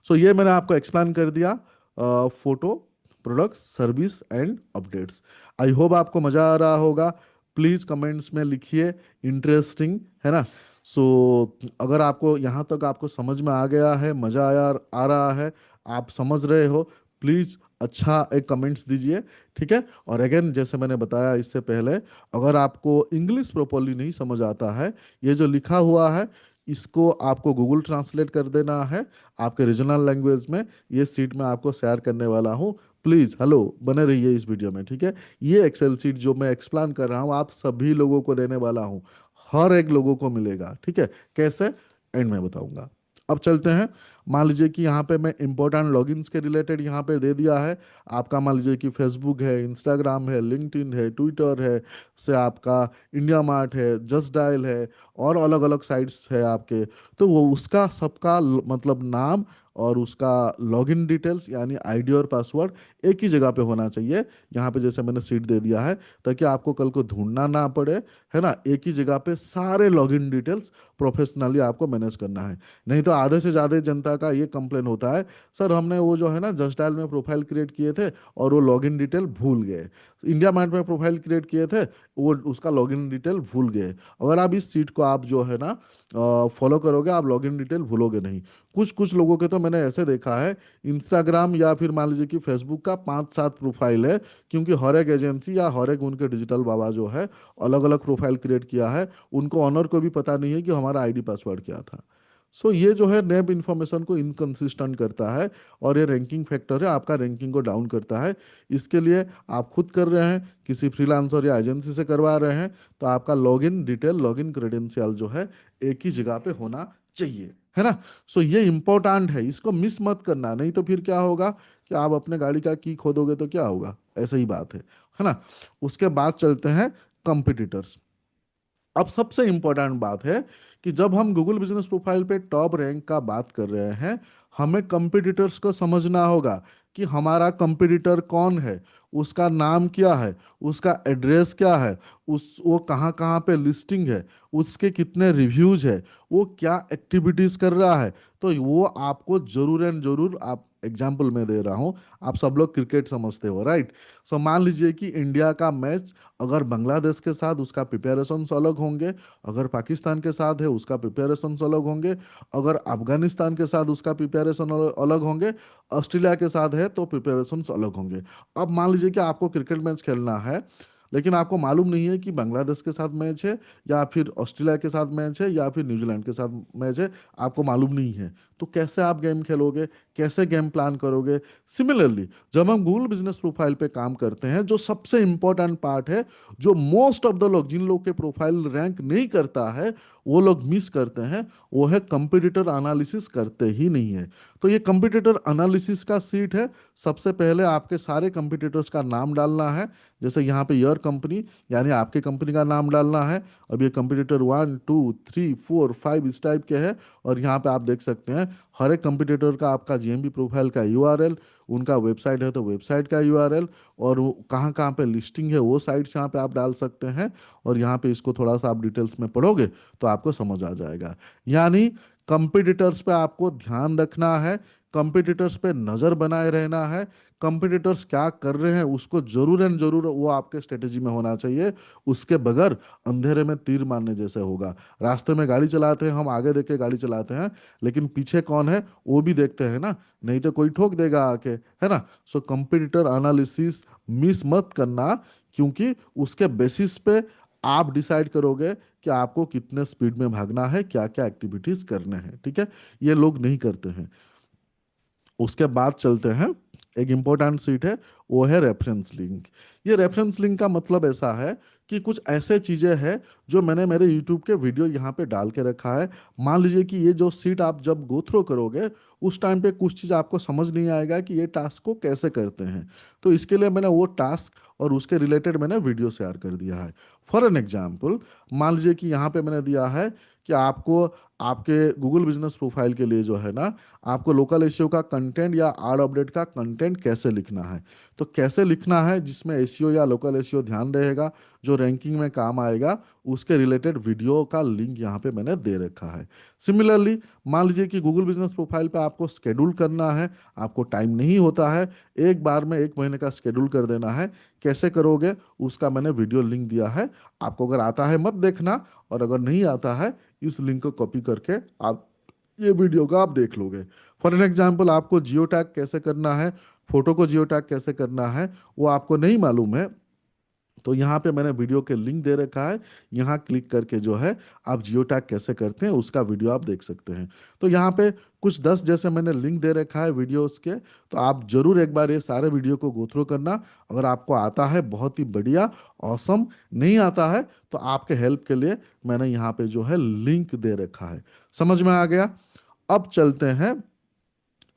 सो ये मैंने आपको एक्सप्लेन कर दिया, photo, products, service and updates. I hope आपको मज़ा आ रहा होगा। प्लीज़ कमेंट्स में लिखिए इंटरेस्टिंग, है ना। सो अगर आपको यहाँ तक आपको समझ में आ गया है, मज़ा आया आ रहा है, आप समझ रहे हो, प्लीज़ अच्छा एक कमेंट्स दीजिए, ठीक है। और अगेन जैसे मैंने बताया इससे पहले, अगर आपको इंग्लिश प्रॉपरली नहीं समझ आता है, ये जो लिखा हुआ है इसको आपको गूगल ट्रांसलेट कर देना है आपके रीजनल लैंग्वेज में। ये सीट मैं आपको शेयर करने वाला हूँ। प्लीज़ हेलो बने रहिए इस वीडियो में, ठीक है। ये एक्सेल सीट जो मैं एक्सप्लेन कर रहा हूँ आप सभी लोगों को देने वाला हूँ, हर एक लोगों को मिलेगा, ठीक है। कैसे, एंड में बताऊंगा। अब चलते हैं। मान लीजिए कि यहाँ पे मैं इंपॉर्टेंट लॉगिन्स के रिलेटेड यहाँ पे दे दिया है। आपका मान लीजिए कि फेसबुक है, इंस्टाग्राम है, लिंक्डइन है, ट्विटर है, से आपका इंडिया मार्ट है, जस्ट डायल है, और अलग अलग साइट्स है आपके। तो वो उसका सबका मतलब नाम और उसका लॉगिन डिटेल्स यानी आईडी और पासवर्ड एक ही जगह पे होना चाहिए। यहाँ पे जैसे मैंने सीट दे दिया है, ताकि आपको कल को ढूंढना ना पड़े, है ना। एक ही जगह पे सारे लॉगिन डिटेल्स प्रोफेशनली आपको मैनेज करना है। नहीं तो आधे से ज़्यादा जनता का ये कंप्लेन होता है, सर हमने वो जो है ना जस्ट डायल में प्रोफाइल क्रिएट किए थे और वो लॉगिन डिटेल भूल गए, इंडिया मार्ट में प्रोफाइल क्रिएट किए थे वो उसका लॉगिन डिटेल भूल गए। अगर आप इस सीट को आप जो है ना फॉलो करोगे, आप लॉगिन डिटेल भूलोगे नहीं। कुछ कुछ लोगों के तो मैंने ऐसे देखा है, इंस्टाग्राम या फिर मान लीजिए कि फेसबुक का 5-7 प्रोफाइल है, क्योंकि हर एक एजेंसी या हर एक उनके डिजिटल बाबा जो है अलग अलग प्रोफाइल क्रिएट किया है, उनको ऑनर को भी पता नहीं है कि हमारा आईडी पासवर्ड क्या था। सो ये जो है नेब इन्फॉर्मेशन को इनकंसिस्टेंट करता है, और ये रैंकिंग फैक्टर है, आपका रैंकिंग को डाउन करता है। इसके लिए आप खुद कर रहे हैं, किसी फ्रीलांसर या एजेंसी से करवा रहे हैं, तो आपका लॉगिन डिटेल, लॉगिन क्रेडेंशियल जो है एक ही जगह पे होना चाहिए, है ना। सो ये इंपॉर्टेंट है, इसको मिस मत करना, नहीं तो फिर क्या होगा कि आप अपने गाड़ी का की खो दोगे तो क्या होगा, ऐसा ही बात है ना। उसके बाद चलते हैं कंपिटिटर्स। अब सबसे इंपॉर्टेंट बात है कि जब हम गूगल बिजनेस प्रोफाइल पे टॉप रैंक का बात कर रहे हैं, हमें कंपटीटर्स को समझना होगा कि हमारा कंपटीटर कौन है, उसका नाम क्या है, उसका एड्रेस क्या है, उस वो कहाँ कहाँ पे लिस्टिंग है, उसके कितने रिव्यूज है, वो क्या एक्टिविटीज कर रहा है। तो वो आपको जरूर एंड जरूर, आप एग्जाम्पल मैं दे रहा हूँ, आप सब लोग क्रिकेट समझते हो, राइट। सो मान लीजिए कि इंडिया का मैच अगर बांग्लादेश के साथ, उसका प्रिपरेशन अलग होंगे। अगर पाकिस्तान के साथ है उसका प्रिपरेशन अलग होंगे। अगर अफगानिस्तान के साथ उसका प्रिपरेशन अलग होंगे। ऑस्ट्रेलिया के साथ है तो प्रिपरेशन अलग होंगे। अब मान लीजिए कि आपको क्रिकेट मैच खेलना है, लेकिन आपको मालूम नहीं है कि बांग्लादेश के साथ मैच है या फिर ऑस्ट्रेलिया के साथ मैच है या फिर न्यूजीलैंड के साथ मैच है, आपको मालूम नहीं है। तो कैसे आप गेम खेलोगे, कैसे गेम प्लान करोगे। सिमिलरली जब हम गूगल बिजनेस प्रोफाइल पे काम करते हैं, जो सबसे इंपॉर्टेंट पार्ट है, जो मोस्ट ऑफ द लोग, जिन लोग के प्रोफाइल रैंक नहीं करता है, वो लोग मिस करते हैं, वो है कंपटीटर एनालिसिस करते ही नहीं है। तो ये कंपटीटर एनालिसिस का सीट है। सबसे पहले आपके सारे कंपटीटर्स का नाम डालना है। जैसे यहाँ पे योर कंपनी, यानी आपके कंपनी का नाम डालना है। अब ये कंपटीटर 1 2 3 4 5 इस टाइप के हैं, और यहाँ पे आप देख सकते हैं हर एक कंपटीटर का आपका जीएमबी प्रोफाइल का यूआरएल, उनका वेबसाइट है तो वेबसाइट का यूआरएल, और वो कहाँ कहाँ पे लिस्टिंग है वो साइट्स यहाँ पे आप डाल सकते हैं। और यहाँ पे इसको थोड़ा सा आप डिटेल्स में पढ़ोगे तो आपको समझ आ जाएगा। यानी कंपटीटर्स पे आपको ध्यान रखना है, कंपटीटर्स पे नज़र बनाए रहना है। कंपटीटर्स क्या कर रहे हैं उसको जरूर एंड जरूर वो आपके स्ट्रेटेजी में होना चाहिए। उसके बगैर अंधेरे में तीर मारने जैसे होगा। रास्ते में गाड़ी चलाते हैं, हम आगे देख के गाड़ी चलाते हैं, लेकिन पीछे कौन है वो भी देखते हैं ना, नहीं तो कोई ठोक देगा आके, है ना। सो कंपटीटर एनालिसिस मिस मत करना, क्योंकि उसके बेसिस पे आप डिसाइड करोगे कि आपको कितने स्पीड में भागना है, क्या क्या एक्टिविटीज करने हैं, ठीक है। ये लोग नहीं करते हैं। उसके बाद चलते हैं, एक इंपॉर्टेंट सीट है, वो है रेफरेंस लिंक। ये रेफरेंस लिंक का मतलब ऐसा है कि कुछ ऐसे चीज़ें हैं जो मैंने मेरे यूट्यूब के वीडियो यहाँ पे डाल के रखा है। मान लीजिए कि ये जो सीट आप जब गो थ्रो करोगे उस टाइम पे कुछ चीज़ आपको समझ नहीं आएगा कि ये टास्क को कैसे करते हैं। तो इसके लिए मैंने वो टास्क और उसके रिलेटेड मैंने वीडियो शेयर कर दिया है। फॉर एन एग्जाम्पल, मान लीजिए कि यहाँ पे मैंने दिया है कि आपको आपके गूगल बिजनेस प्रोफाइल के लिए जो है ना, आपको लोकल एसईओ का कंटेंट या आड अपडेट का कंटेंट कैसे लिखना है। तो कैसे लिखना है जिसमें एसईओ या लोकल एसईओ ध्यान रहेगा, जो रैंकिंग में काम आएगा, उसके रिलेटेड वीडियो का लिंक यहाँ पे मैंने दे रखा है। सिमिलरली, मान लीजिए कि गूगल बिजनेस प्रोफाइल पे आपको स्केड्यूल करना है, आपको टाइम नहीं होता है, एक बार में 1 महीने का स्केड्यूल कर देना है, कैसे करोगे उसका मैंने वीडियो लिंक दिया है। आपको अगर आता है मत देखना, और अगर नहीं आता है इस लिंक को कॉपी करके आप ये वीडियो का आप देख लोगे। फॉर एन एग्जाम्पल, आपको जियो टैग कैसे करना है, फोटो को जियो टैग कैसे करना है, वो आपको नहीं मालूम है, तो यहाँ पे मैंने वीडियो के लिंक दे रखा है। यहाँ क्लिक करके जो है आप जियो टैग कैसे करते हैं उसका वीडियो आप देख सकते हैं। तो यहाँ पे कुछ 10 जैसे मैंने लिंक दे रखा है वीडियोस के, तो आप जरूर एक बार ये सारे वीडियो को गो थ्रू करना। अगर आपको आता है बहुत ही बढ़िया, ऑसम, नहीं आता है तो आपके हेल्प के लिए मैंने यहाँ पे जो है लिंक दे रखा है। समझ में आ गया? अब चलते हैं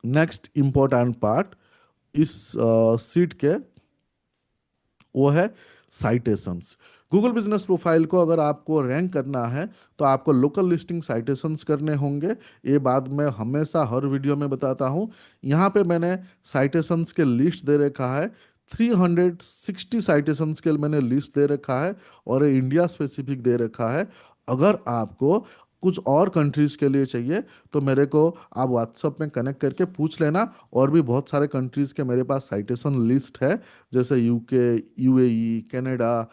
नेक्स्ट इंपॉर्टेंट पार्ट इस सीट के, वो है साइटेशंस। गूगल बिजनेस प्रोफाइल को अगर आपको रैंक करना है तो आपको लोकल लिस्टिंग साइटेशंस करने होंगे। ये बात मैं हमेशा हर वीडियो में बताता हूँ। यहाँ पे मैंने साइटेशंस के लिस्ट दे रखा है। 360 साइटेशंस के मैंने लिस्ट दे रखा है, और ये इंडिया स्पेसिफिक दे रखा है। अगर आपको कुछ और कंट्रीज के लिए चाहिए तो मेरे को आप व्हाट्सएप में कनेक्ट करके पूछ लेना। और भी बहुत सारे कंट्रीज के मेरे पास साइटेशन लिस्ट है, जैसे यूके, यूएई, कनाडा,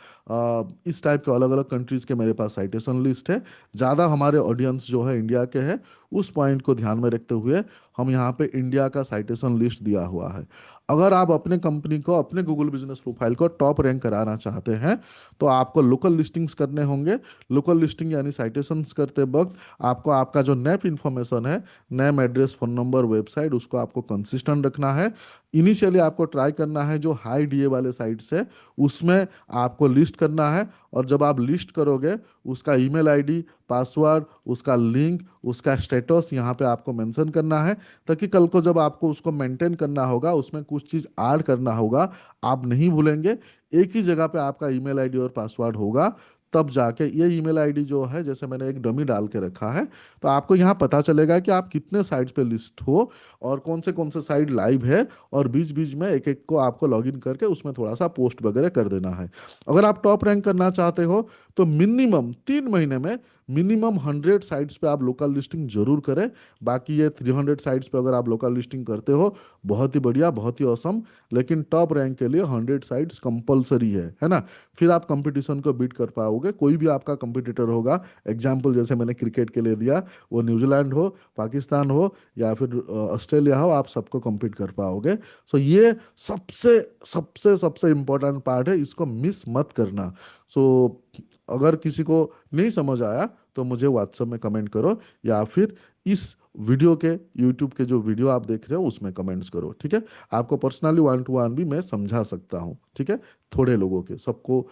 इस टाइप के अलग अलग कंट्रीज़ के मेरे पास साइटेशन लिस्ट है। ज़्यादा हमारे ऑडियंस जो है इंडिया के है, उस पॉइंट को ध्यान में रखते हुए हम यहाँ पे इंडिया का साइटेशन लिस्ट दिया हुआ है। अगर आप अपने कंपनी को, अपने गूगल बिजनेस प्रोफाइल को टॉप रैंक कराना चाहते हैं तो आपको लोकल लिस्टिंग्स करने होंगे। लोकल लिस्टिंग यानी साइटेशंस करते वक्त आपको आपका जो नेम इन्फॉर्मेशन है, name, address, phone number, website, उसको आपको कंसिस्टेंट रखना है। इनिशियली आपको ट्राई करना है जो हाई डीए वाले साइट्स है उसमें आपको लिस्ट करना है। और जब आप लिस्ट करोगे उसका ईमेल आईडी, पासवर्ड, उसका लिंक, उसका स्टेटस यहाँ पे आपको मेंशन करना है, ताकि कल को जब आपको उसको मेंटेन करना होगा, उसमें कुछ चीज़ ऐड करना होगा, आप नहीं भूलेंगे। एक ही जगह पे आपका ईमेल आईडी और पासवर्ड होगा, तब जाके ये ईमेल आईडी जो है, जैसे मैंने एक डमी डाल के रखा है, तो आपको यहाँ पता चलेगा कि आप कितने साइट्स पे लिस्ट हो और कौन से साइट लाइव है, और बीच बीच में एक एक को आपको लॉगिन करके उसमें थोड़ा सा पोस्ट वगैरह कर देना है। अगर आप टॉप रैंक करना चाहते हो तो मिनिमम 3 महीने में मिनिमम 100 साइट्स पे आप लोकल लिस्टिंग जरूर करें। बाकी ये 300 साइट्स पे अगर आप लोकल लिस्टिंग करते हो, बहुत ही बढ़िया, बहुत ही औसम। लेकिन टॉप रैंक के लिए 100 साइट्स कंपलसरी है ना। फिर आप कंपटीशन को बीट कर पाओगे। कोई भी आपका कंपटीटर होगा, एग्जाम्पल जैसे मैंने क्रिकेट के लिए दिया, वो न्यूजीलैंड हो, पाकिस्तान हो, या फिर ऑस्ट्रेलिया हो, आप सबको compete कर पाओगे। सो ये सबसे सबसे सबसे इम्पोर्टेंट पार्ट है, इसको मिस मत करना। सो अगर किसी को नहीं समझ आया तो मुझे व्हाट्सएप में कमेंट करो, या फिर इस वीडियो के, यूट्यूब के जो वीडियो आप देख रहे हो उसमें कमेंट्स करो, ठीक है। आपको पर्सनली 1 to 1 भी मैं समझा सकता हूँ, ठीक है। थोड़े लोगों के, सबको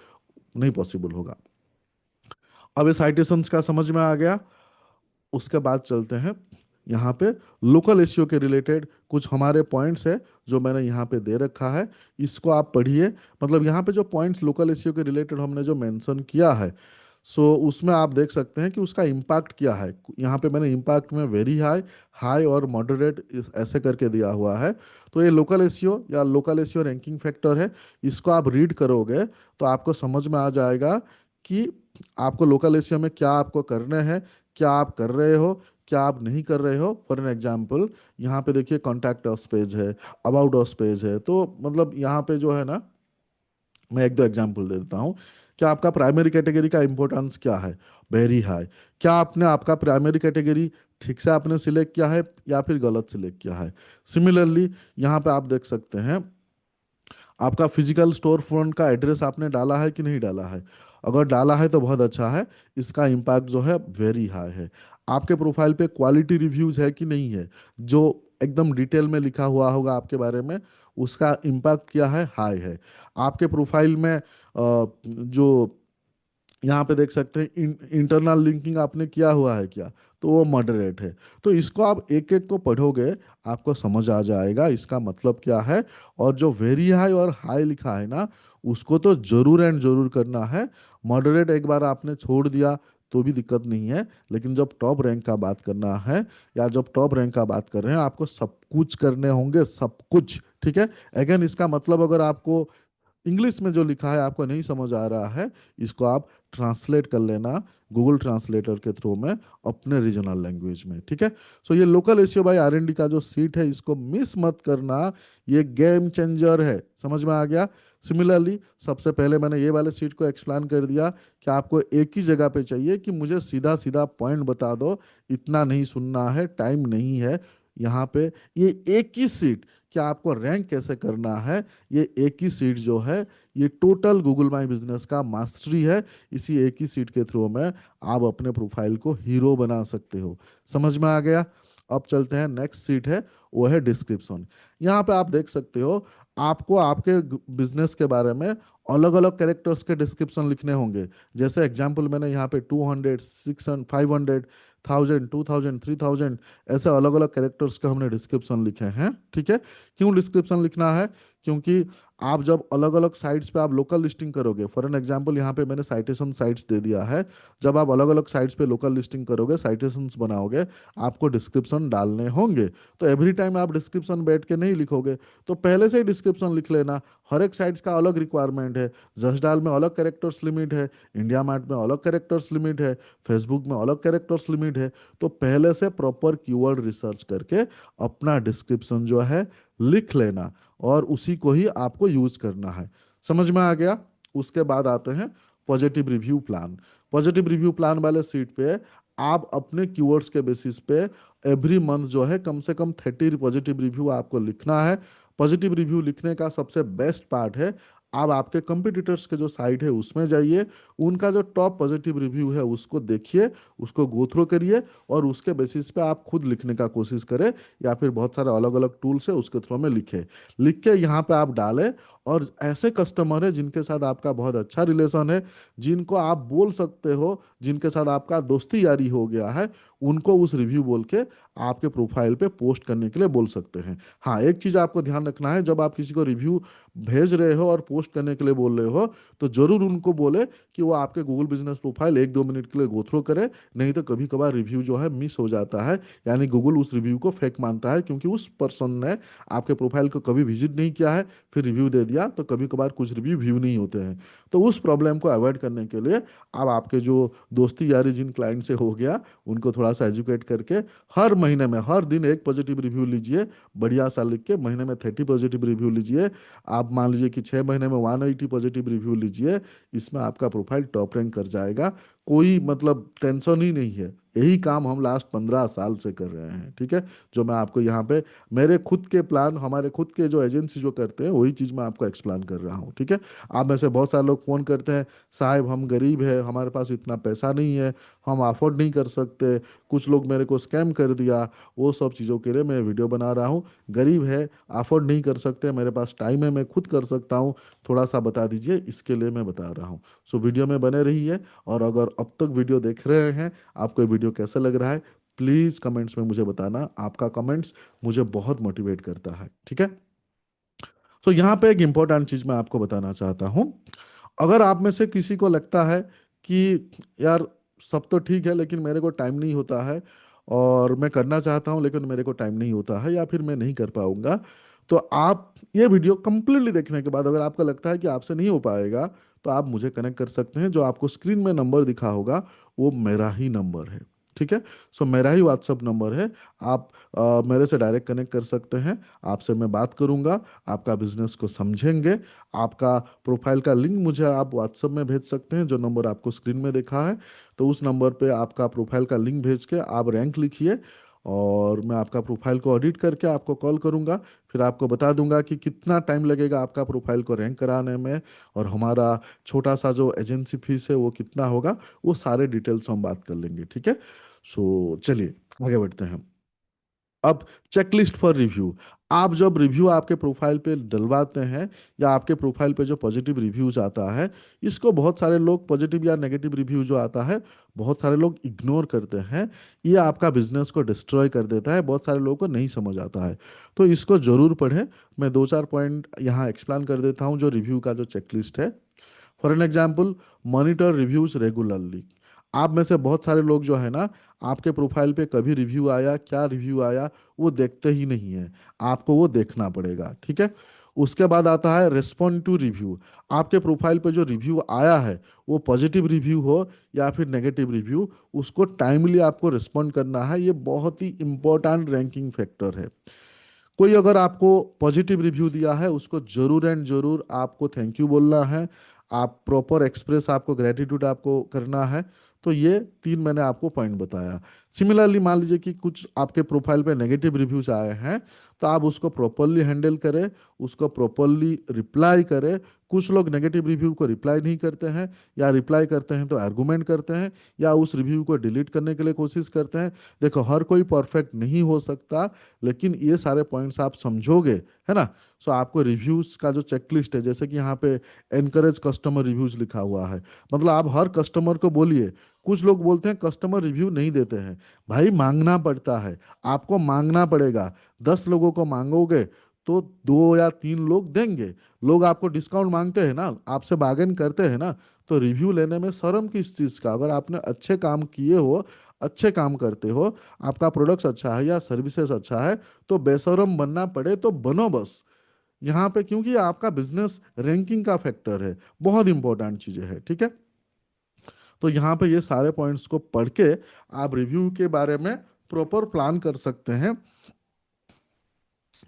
नहीं पॉसिबल होगा। अब ये साइटेशंस का समझ में आ गया। उसके बाद चलते हैं यहाँ पे लोकल एसईओ के रिलेटेड कुछ हमारे पॉइंट्स है जो मैंने यहाँ पे दे रखा है। इसको आप पढ़िए। मतलब यहाँ पे जो पॉइंट्स लोकल एसईओ के रिलेटेड हमने जो मेंशन किया है, सो उसमें आप देख सकते हैं कि उसका इम्पैक्ट क्या है। यहाँ पे मैंने इम्पैक्ट में वेरी हाई, हाई और मॉडरेट ऐसे करके दिया हुआ है। तो ये लोकल एसईओ या लोकल एसईओ रैंकिंग फैक्टर है। इसको आप रीड करोगे तो आपको समझ में आ जाएगा कि आपको लोकल एसईओ में क्या आपको करने हैं, क्या आप कर रहे हो, क्या आप नहीं कर रहे हो। फॉर एन एग्जाम्पल, यहाँ पे देखिए कॉन्टैक्ट अस पेज है, अबाउट अस पेज है। तो मतलब यहाँ पे जो है ना, मैं एक दो एग्जाम्पल दे देता हूँ कि आपका प्राइमरी कैटेगरी का इंपॉर्टेंस क्या है, वेरी हाई। क्या आपने आपका प्राइमरी कैटेगरी ठीक से आपने सिलेक्ट किया है या फिर गलत सिलेक्ट किया है। सिमिलरली यहाँ पे आप देख सकते हैं आपका फिजिकल स्टोर फ्रंट का एड्रेस आपने डाला है कि नहीं डाला है। अगर डाला है तो बहुत अच्छा है, इसका इम्पैक्ट जो है वेरी हाई है। आपके प्रोफाइल पे क्वालिटी रिव्यूज है कि नहीं है, जो एकदम डिटेल में लिखा हुआ होगा आपके बारे में, उसका इम्पैक्ट क्या है, हाई है। आपके प्रोफाइल में जो यहाँ पे देख सकते हैं इंटरनल लिंकिंग आपने किया हुआ है क्या, तो वो मॉडरेट है। तो इसको आप एक एक को पढ़ोगे, आपको समझ आ जाएगा इसका मतलब क्या है। और जो वेरी हाई और हाई लिखा है ना, उसको तो जरूर एंड जरूर करना है। मॉडरेट एक बार आपने छोड़ दिया तो भी दिक्कत नहीं है, लेकिन जब टॉप रैंक का बात करना है, या जब टॉप रैंक का बात कर रहे हैं, आपको सब कुछ करने होंगे, सब कुछ। ठीक है। अगेन इसका मतलब अगर आपको इंग्लिश में जो लिखा है आपको नहीं समझ आ रहा है, इसको आप ट्रांसलेट कर लेना गूगल ट्रांसलेटर के थ्रू में अपने रीजनल लैंग्वेज में। ठीक है। सो ये लोकल एसईओ बाय आरएनडी का जो सीट है, इसको मिस मत करना। ये गेम चेंजर है। समझ में आ गया। सिमिलरली सबसे पहले मैंने ये वाले सीट को एक्सप्लेन कर दिया कि आपको एक ही जगह पे चाहिए कि मुझे सीधा सीधा पॉइंट बता दो, इतना नहीं सुनना है, टाइम नहीं है यहाँ पे। ये एक ही सीट, कि आपको रैंक कैसे करना है, ये एक ही सीट जो है, ये टोटल गूगल माई बिजनेस का मास्टरी है। इसी एक ही सीट के थ्रू में आप अपने प्रोफाइल को हीरो बना सकते हो। समझ में आ गया। अब चलते हैं, नेक्स्ट सीट है, वो है डिस्क्रिप्शन। यहाँ पे आप देख सकते हो, आपको आपके बिजनेस के बारे में अलग अलग कैरेक्टर्स के डिस्क्रिप्शन लिखने होंगे। जैसे एग्जांपल मैंने यहाँ पे 200, 600, 500, 1000, 2000, 3000, ऐसे अलग अलग कैरेक्टर्स के हमने डिस्क्रिप्शन लिखे हैं। ठीक है। क्यों डिस्क्रिप्शन लिखना है? क्योंकि आप जब अलग अलग साइट्स पे आप लोकल लिस्टिंग करोगे, फॉर एन एग्जांपल यहाँ पे मैंने साइटेशन साइट्स दे दिया है। जब आप अलग अलग साइट्स पे लोकल लिस्टिंग करोगे, साइटेशंस बनाओगे, आपको डिस्क्रिप्शन डालने होंगे। तो एवरी टाइम आप डिस्क्रिप्शन बैठ के नहीं लिखोगे, तो पहले से ही डिस्क्रिप्शन लिख लेना। हर एक साइट्स का अलग रिक्वायरमेंट है। जसडाल में अलग कैरेक्टर्स लिमिट है, इंडिया मार्ट में अलग कैरेक्टर्स लिमिट है, फेसबुक में अलग कैरेक्टर्स लिमिट है। तो पहले से प्रॉपर कीवर्ड रिसर्च करके अपना डिस्क्रिप्शन जो है लिख लेना, और उसी को ही आपको यूज करना है। समझ में आ गया। उसके बाद आते हैं positive review plan. Positive review plan वाले सीट पे आप अपने कीवर्ड्स के बेसिस पे एवरी मंथ जो है कम से कम 30 पॉजिटिव रिव्यू आपको लिखना है। पॉजिटिव रिव्यू लिखने का सबसे बेस्ट पार्ट है, आप आपके कंपटीटर्स के जो साइट है उसमें जाइए, उनका जो टॉप पॉजिटिव रिव्यू है उसको देखिए, उसको गो थ्रू करिए, और उसके बेसिस पे आप खुद लिखने का कोशिश करें, या फिर बहुत सारे अलग अलग टूल्स है उसके थ्रू में लिखे, लिख के यहाँ पे आप डालें। और ऐसे कस्टमर है जिनके साथ आपका बहुत अच्छा रिलेशन है, जिनको आप बोल सकते हो, जिनके साथ आपका दोस्ती यारी हो गया है, उनको उस रिव्यू बोल के आपके प्रोफाइल पे पोस्ट करने के लिए बोल सकते हैं। हाँ, एक चीज़ आपको ध्यान रखना है, जब आप किसी को रिव्यू भेज रहे हो और पोस्ट करने के लिए बोल रहे हो, तो जरूर उनको बोले कि वो आपके गूगल बिजनेस प्रोफाइल 1-2 मिनट के लिए गो थ्रू करे। नहीं तो कभी कभार रिव्यू जो है मिस हो जाता है, यानी गूगल उस रिव्यू को फेक मानता है, क्योंकि उस पर्सन ने आपके प्रोफाइल को कभी विजिट नहीं किया है, फिर रिव्यू दे दिया। तो कभी कभार कुछ रिव्यू व्यू नहीं होते हैं। तो उस प्रॉब्लम को अवॉइड करने के लिए आप आपके जो दोस्ती यारी जिन क्लाइंट से हो गया, उनको थोड़ा सा एजुकेट करके हर महीने में हर दिन एक पॉजिटिव रिव्यू लीजिए, बढ़िया सा लिख के। महीने में 30 पॉजिटिव रिव्यू लीजिए। आप मान लीजिए कि 6 महीने में 180 पॉजिटिव रिव्यू लीजिए। इसमें आपका प्रोफाइल टॉप रैंक कर जाएगा। कोई मतलब टेंशन ही नहीं है। यही काम हम लास्ट 15 साल से कर रहे हैं। ठीक है। जो मैं आपको यहाँ पे मेरे खुद के प्लान, हमारे खुद के जो एजेंसी जो करते हैं, वही चीज़ मैं आपको एक्सप्लेन कर रहा हूँ। ठीक है। आप में से बहुत सारे लोग फ़ोन करते हैं, साहब हम गरीब है, हमारे पास इतना पैसा नहीं है, हम अफोर्ड नहीं कर सकते, कुछ लोग मेरे को स्कैम कर दिया। वो सब चीज़ों के लिए मैं वीडियो बना रहा हूँ। गरीब है, अफोर्ड नहीं कर सकते, मेरे पास टाइम है, मैं खुद कर सकता हूँ, थोड़ा सा बता दीजिए, इसके लिए मैं बता रहा हूँ। सो वीडियो में बने रहिए। और अगर अब तक वीडियो देख रहे हैं, आपको ये वीडियो कैसा लग रहा है, प्लीज़ कमेंट्स में मुझे बताना। आपका कमेंट्स मुझे बहुत मोटिवेट करता है। ठीक है। तो यहाँ पे एक इम्पोर्टेंट चीज़ मैं आपको बताना चाहता हूँ। अगर आप में से किसी को लगता है कि यार सब तो ठीक है, लेकिन मेरे को टाइम नहीं होता है, और मैं करना चाहता हूँ लेकिन मेरे को टाइम नहीं होता है, या फिर मैं नहीं कर पाऊंगा, तो आप ये वीडियो कंप्लीटली देखने के बाद अगर आपको लगता है कि आपसे नहीं हो पाएगा, तो आप मुझे कनेक्ट कर सकते हैं। जो आपको स्क्रीन में नंबर दिखा होगा, वो मेरा ही नंबर है। ठीक है। सो मेरा ही व्हाट्सअप नंबर है। आप मेरे से डायरेक्ट कनेक्ट कर सकते हैं। आपसे मैं बात करूंगा, आपका बिजनेस को समझेंगे। आपका प्रोफाइल का लिंक मुझे आप व्हाट्सएप में भेज सकते हैं, जो नंबर आपको स्क्रीन में देखा है। तो उस नंबर पे आपका प्रोफाइल का लिंक भेज के आप रैंक लिखिए, और मैं आपका प्रोफाइल को ऑडिट करके आपको कॉल करूंगा। फिर आपको बता दूंगा कि कितना टाइम लगेगा आपका प्रोफाइल को रैंक कराने में, और हमारा छोटा सा जो एजेंसी फीस है वो कितना होगा, वो सारे डिटेल्स हम बात कर लेंगे। ठीक है। सो चलिए आगे बढ़ते हैं। अब चेकलिस्ट फॉर रिव्यू। आप जब रिव्यू आपके प्रोफाइल पे डलवाते हैं या आपके प्रोफाइल पे जो पॉजिटिव रिव्यूज आता है, इसको बहुत सारे लोग पॉजिटिव या नेगेटिव रिव्यू जो आता है बहुत सारे लोग इग्नोर करते हैं। ये आपका बिजनेस को डिस्ट्रॉय कर देता है, बहुत सारे लोगों को नहीं समझ आता है। तो इसको जरूर पढ़ें। मैं दो चार पॉइंट यहाँ एक्सप्लेन कर देता हूँ जो रिव्यू का जो चेकलिस्ट है। For an example, monitor reviews regularly. आप में से बहुत सारे लोग जो है ना, आपके प्रोफाइल पे कभी रिव्यू आया, क्या रिव्यू आया, वो देखते ही नहीं है। आपको वो देखना पड़ेगा, ठीक है। उसके बाद आता है रिस्पॉन्ड टू रिव्यू। आपके प्रोफाइल पे जो रिव्यू आया है, वो पॉजिटिव रिव्यू हो या फिर नेगेटिव रिव्यू, उसको टाइमली आपको रिस्पॉन्ड करना है। ये बहुत ही इंपॉर्टेंट रैंकिंग फैक्टर है। कोई अगर आपको पॉजिटिव रिव्यू दिया है, उसको जरूर एंड जरूर आपको थैंक यू बोलना है। आप प्रॉपर एक्सप्रेस आपको ग्रेटिट्यूड आपको करना है। तो ये तीन मैंने आपको पॉइंट बताया। सिमिलरली मान लीजिए कि कुछ आपके प्रोफाइल पे नेगेटिव रिव्यूज आए हैं, तो आप उसको प्रॉपरली हैंडल करें, उसको प्रॉपरली रिप्लाई करें। कुछ लोग नेगेटिव रिव्यू को रिप्लाई नहीं करते हैं, या रिप्लाई करते हैं तो आर्गुमेंट करते हैं, या उस रिव्यू को डिलीट करने के लिए कोशिश करते हैं। देखो, हर कोई परफेक्ट नहीं हो सकता, लेकिन ये सारे पॉइंट्स आप समझोगे, है ना। सो आपको रिव्यूज का जो चेकलिस्ट है, जैसे कि यहाँ पे एनकरेज कस्टमर रिव्यूज लिखा हुआ है, मतलब आप हर कस्टमर को बोलिए। कुछ लोग बोलते हैं कस्टमर रिव्यू नहीं देते हैं। भाई, मांगना पड़ता है, आपको मांगना पड़ेगा। 10 लोगों को मांगोगे तो 2 या 3 लोग देंगे। लोग आपको डिस्काउंट मांगते हैं ना, आपसे बार्गेन करते हैं ना। तो रिव्यू लेने में शर्म किस चीज़ का? अगर आपने अच्छे काम किए हो, अच्छे काम करते हो, आपका प्रोडक्ट्स अच्छा है या सर्विसेज अच्छा है, तो बेशरम बनना पड़े तो बनो बस। यहाँ पे क्योंकि आपका बिजनेस रैंकिंग का फैक्टर है, बहुत इंपॉर्टेंट चीजें है, ठीक है। तो यहाँ पे ये सारे पॉइंट्स को पढ़ के आप रिव्यू के बारे में प्रॉपर प्लान कर सकते हैं।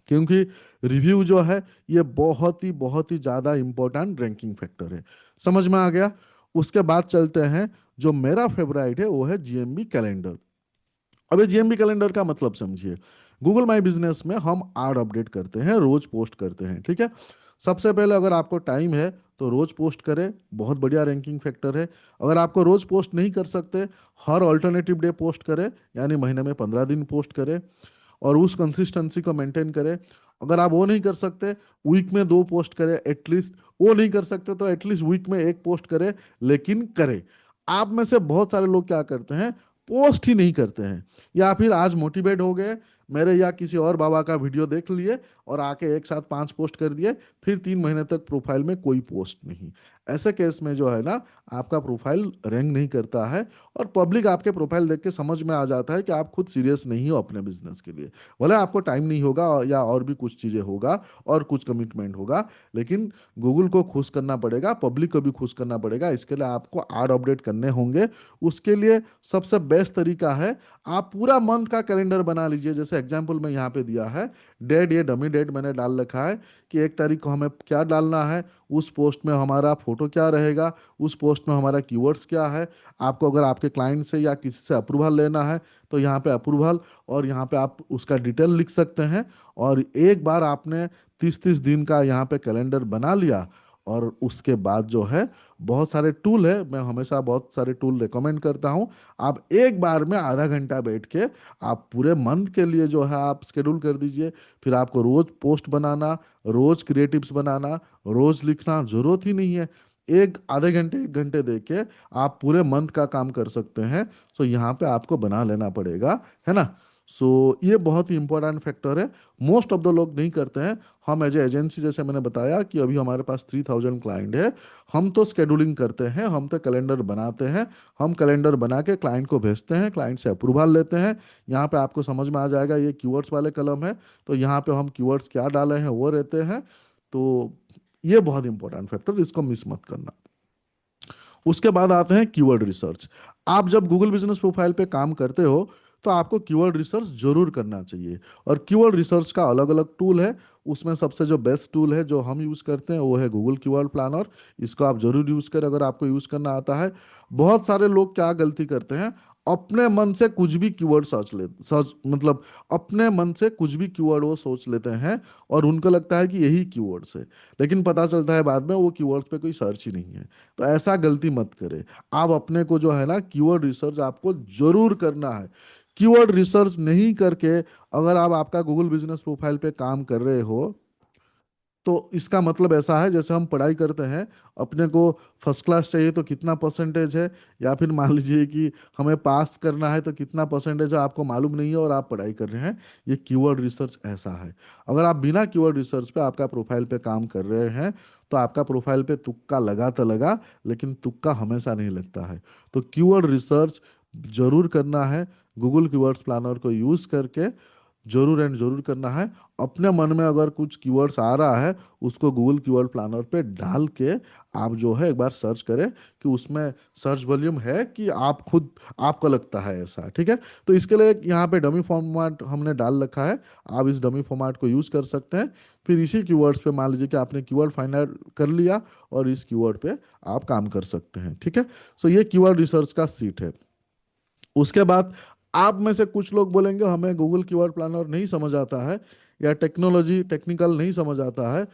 क्योंकि रिव्यू जो है, ये बहुत ही ज़्यादा इंपॉर्टेंट रैंकिंग फैक्टर है। समझ में आ गया? उसके बाद चलते हैं, जो मेरा फेवराइट है वो है जीएमबी कैलेंडर। अबे, जीएमबी कैलेंडर का मतलब समझिए। गूगल माई बिजनेस में हम आड अपडेट करते हैं, रोज पोस्ट करते हैं, ठीक है। सबसे पहले, अगर आपको टाइम है तो रोज पोस्ट करें, बहुत बढ़िया रैंकिंग फैक्टर है। अगर आपको रोज पोस्ट नहीं कर सकते, हर ऑल्टरनेटिव डे पोस्ट करें, यानी महीने में 15 दिन पोस्ट करें, और उस कंसिस्टेंसी को मेंटेन करें। अगर आप वो नहीं कर सकते, वीक में 2 पोस्ट करें एटलीस्ट। वो नहीं कर सकते तो एटलीस्ट वीक में 1 पोस्ट करें, लेकिन करें। आप में से बहुत सारे लोग क्या करते हैं, पोस्ट ही नहीं करते हैं, या फिर आज मोटिवेट हो गए, मेरे या किसी और बाबा का वीडियो देख लिए और आके एक साथ 5 पोस्ट कर दिए, फिर 3 महीने तक प्रोफाइल में कोई पोस्ट नहीं। ऐसे केस में जो है ना, आपका प्रोफाइल रैंक नहीं करता है, और पब्लिक आपके प्रोफाइल देख के समझ में आ जाता है कि आप खुद सीरियस नहीं हो अपने बिजनेस के लिए। भले आपको टाइम नहीं होगा या और भी कुछ चीज़ें होगा और कुछ कमिटमेंट होगा, लेकिन गूगल को खुश करना पड़ेगा, पब्लिक को भी खुश करना पड़ेगा। इसके लिए आपको आड अपडेट करने होंगे। उसके लिए सबसे बेस्ट तरीका है, आप पूरा मंथ का कैलेंडर बना लीजिए। जैसे एग्जाम्पल मैं यहाँ पे दिया है, डेट, ये डमी डेट मैंने डाल रखा है कि 1 तारीख को हमें क्या डालना है, उस पोस्ट में हमारा फोटो क्या रहेगा, उस पोस्ट में हमारा कीवर्ड्स क्या है। आपको अगर आपके क्लाइंट से या किसी से अप्रूवल लेना है, तो यहाँ पे अप्रूवल, और यहाँ पे आप उसका डिटेल लिख सकते हैं। और एक बार आपने 30-30 दिन का यहाँ पे कैलेंडर बना लिया, और उसके बाद जो है, बहुत सारे टूल है, मैं हमेशा बहुत सारे टूल रिकमेंड करता हूँ। आप एक बार में आधा घंटा बैठ के आप पूरे मंथ के लिए जो है आप शेड्यूल कर दीजिए। फिर आपको रोज पोस्ट बनाना, रोज क्रिएटिव्स बनाना, रोज लिखना जरूरत ही नहीं है। एक आधे घंटे 1 घंटे दे के आप पूरे मंथ का काम कर सकते हैं। सो यहाँ पे आपको बना लेना पड़ेगा, है ना। सो ये बहुत ही इंपॉर्टेंट फैक्टर है। मोस्ट ऑफ द लोग नहीं करते हैं। हम एज ए एजेंसी, जैसे मैंने बताया कि अभी हमारे पास 3000 क्लाइंट है, हम तो स्केड्यूलिंग करते हैं, हम तो कैलेंडर बनाते हैं। हम कैलेंडर बना के क्लाइंट को भेजते हैं, क्लाइंट से अप्रूवल लेते हैं। यहाँ पे आपको समझ में आ जाएगा, ये कीवर्ड्स वाले कलम है, तो यहाँ पे हम कीवर्ड्स क्या डाले हैं वो रहते हैं। तो ये बहुत इंपॉर्टेंट फैक्टर, इसको मिस मत करना। उसके बाद आते हैं कीवर्ड रिसर्च। आप जब गूगल बिजनेस प्रोफाइल पे काम करते हो, तो आपको कीवर्ड रिसर्च जरूर करना चाहिए। और कीवर्ड रिसर्च का अलग अलग टूल है। उसमें सबसे जो बेस्ट टूल है जो हम यूज़ करते हैं, वो है गूगल कीवर्ड प्लानर। इसको आप जरूर यूज़ करें अगर आपको यूज़ करना आता है। बहुत सारे लोग क्या गलती करते हैं, अपने मन से कुछ भी कीवर्ड सर्च, मतलब अपने मन से कुछ भी कीवर्ड वो सोच लेते हैं, और उनको लगता है कि यही कीवर्ड्स है। लेकिन पता चलता है बाद में वो कीवर्ड्स पे कोई सर्च ही नहीं है। तो ऐसा गलती मत करें। आप अपने को जो है ना, कीवर्ड रिसर्च आपको जरूर करना है। कीवर्ड रिसर्च नहीं करके अगर आप आपका गूगल बिजनेस प्रोफाइल पे काम कर रहे हो, तो इसका मतलब ऐसा है जैसे हम पढ़ाई करते हैं, अपने को फर्स्ट क्लास चाहिए तो कितना परसेंटेज है, या फिर मान लीजिए कि हमें पास करना है तो कितना परसेंटेज है, आपको मालूम नहीं है और आप पढ़ाई कर रहे हैं। ये कीवर्ड रिसर्च ऐसा है। अगर आप बिना कीवर्ड रिसर्च पे आपका प्रोफाइल पे काम कर रहे हैं, तो आपका प्रोफाइल पे तुक्का लगा तो लगा, लेकिन तुक्का हमेशा नहीं लगता है। तो कीवर्ड रिसर्च जरूर करना है, गूगल कीवर्ड्स प्लानर को यूज़ करके जरूर एंड जरूर करना है। अपने मन में अगर कुछ कीवर्ड्स आ रहा है, उसको गूगल कीवर्ड प्लानर पे डाल के आप जो है एक बार सर्च करें कि उसमें सर्च वॉल्यूम है कि आप खुद, आपको लगता है ऐसा, ठीक है। तो इसके लिए यहाँ पे डमी फॉर्मेट हमने डाल रखा है, आप इस डमी फॉर्मेट को यूज़ कर सकते हैं। फिर इसी कीवर्ड्स पे मान लीजिए कि आपने कीवर्ड फाइंड आउट कर लिया, और इस कीवर्ड पे आप काम कर सकते हैं, ठीक है। सो ये कीवर्ड रिसर्च का सीट है। उसके बाद आप में से कुछ लोग बोलेंगे हमें गूगल कीवर्ड प्लानर नहीं समझ आता है, या टेक्नोलॉजी टेक्निकल नहीं समझ आता है।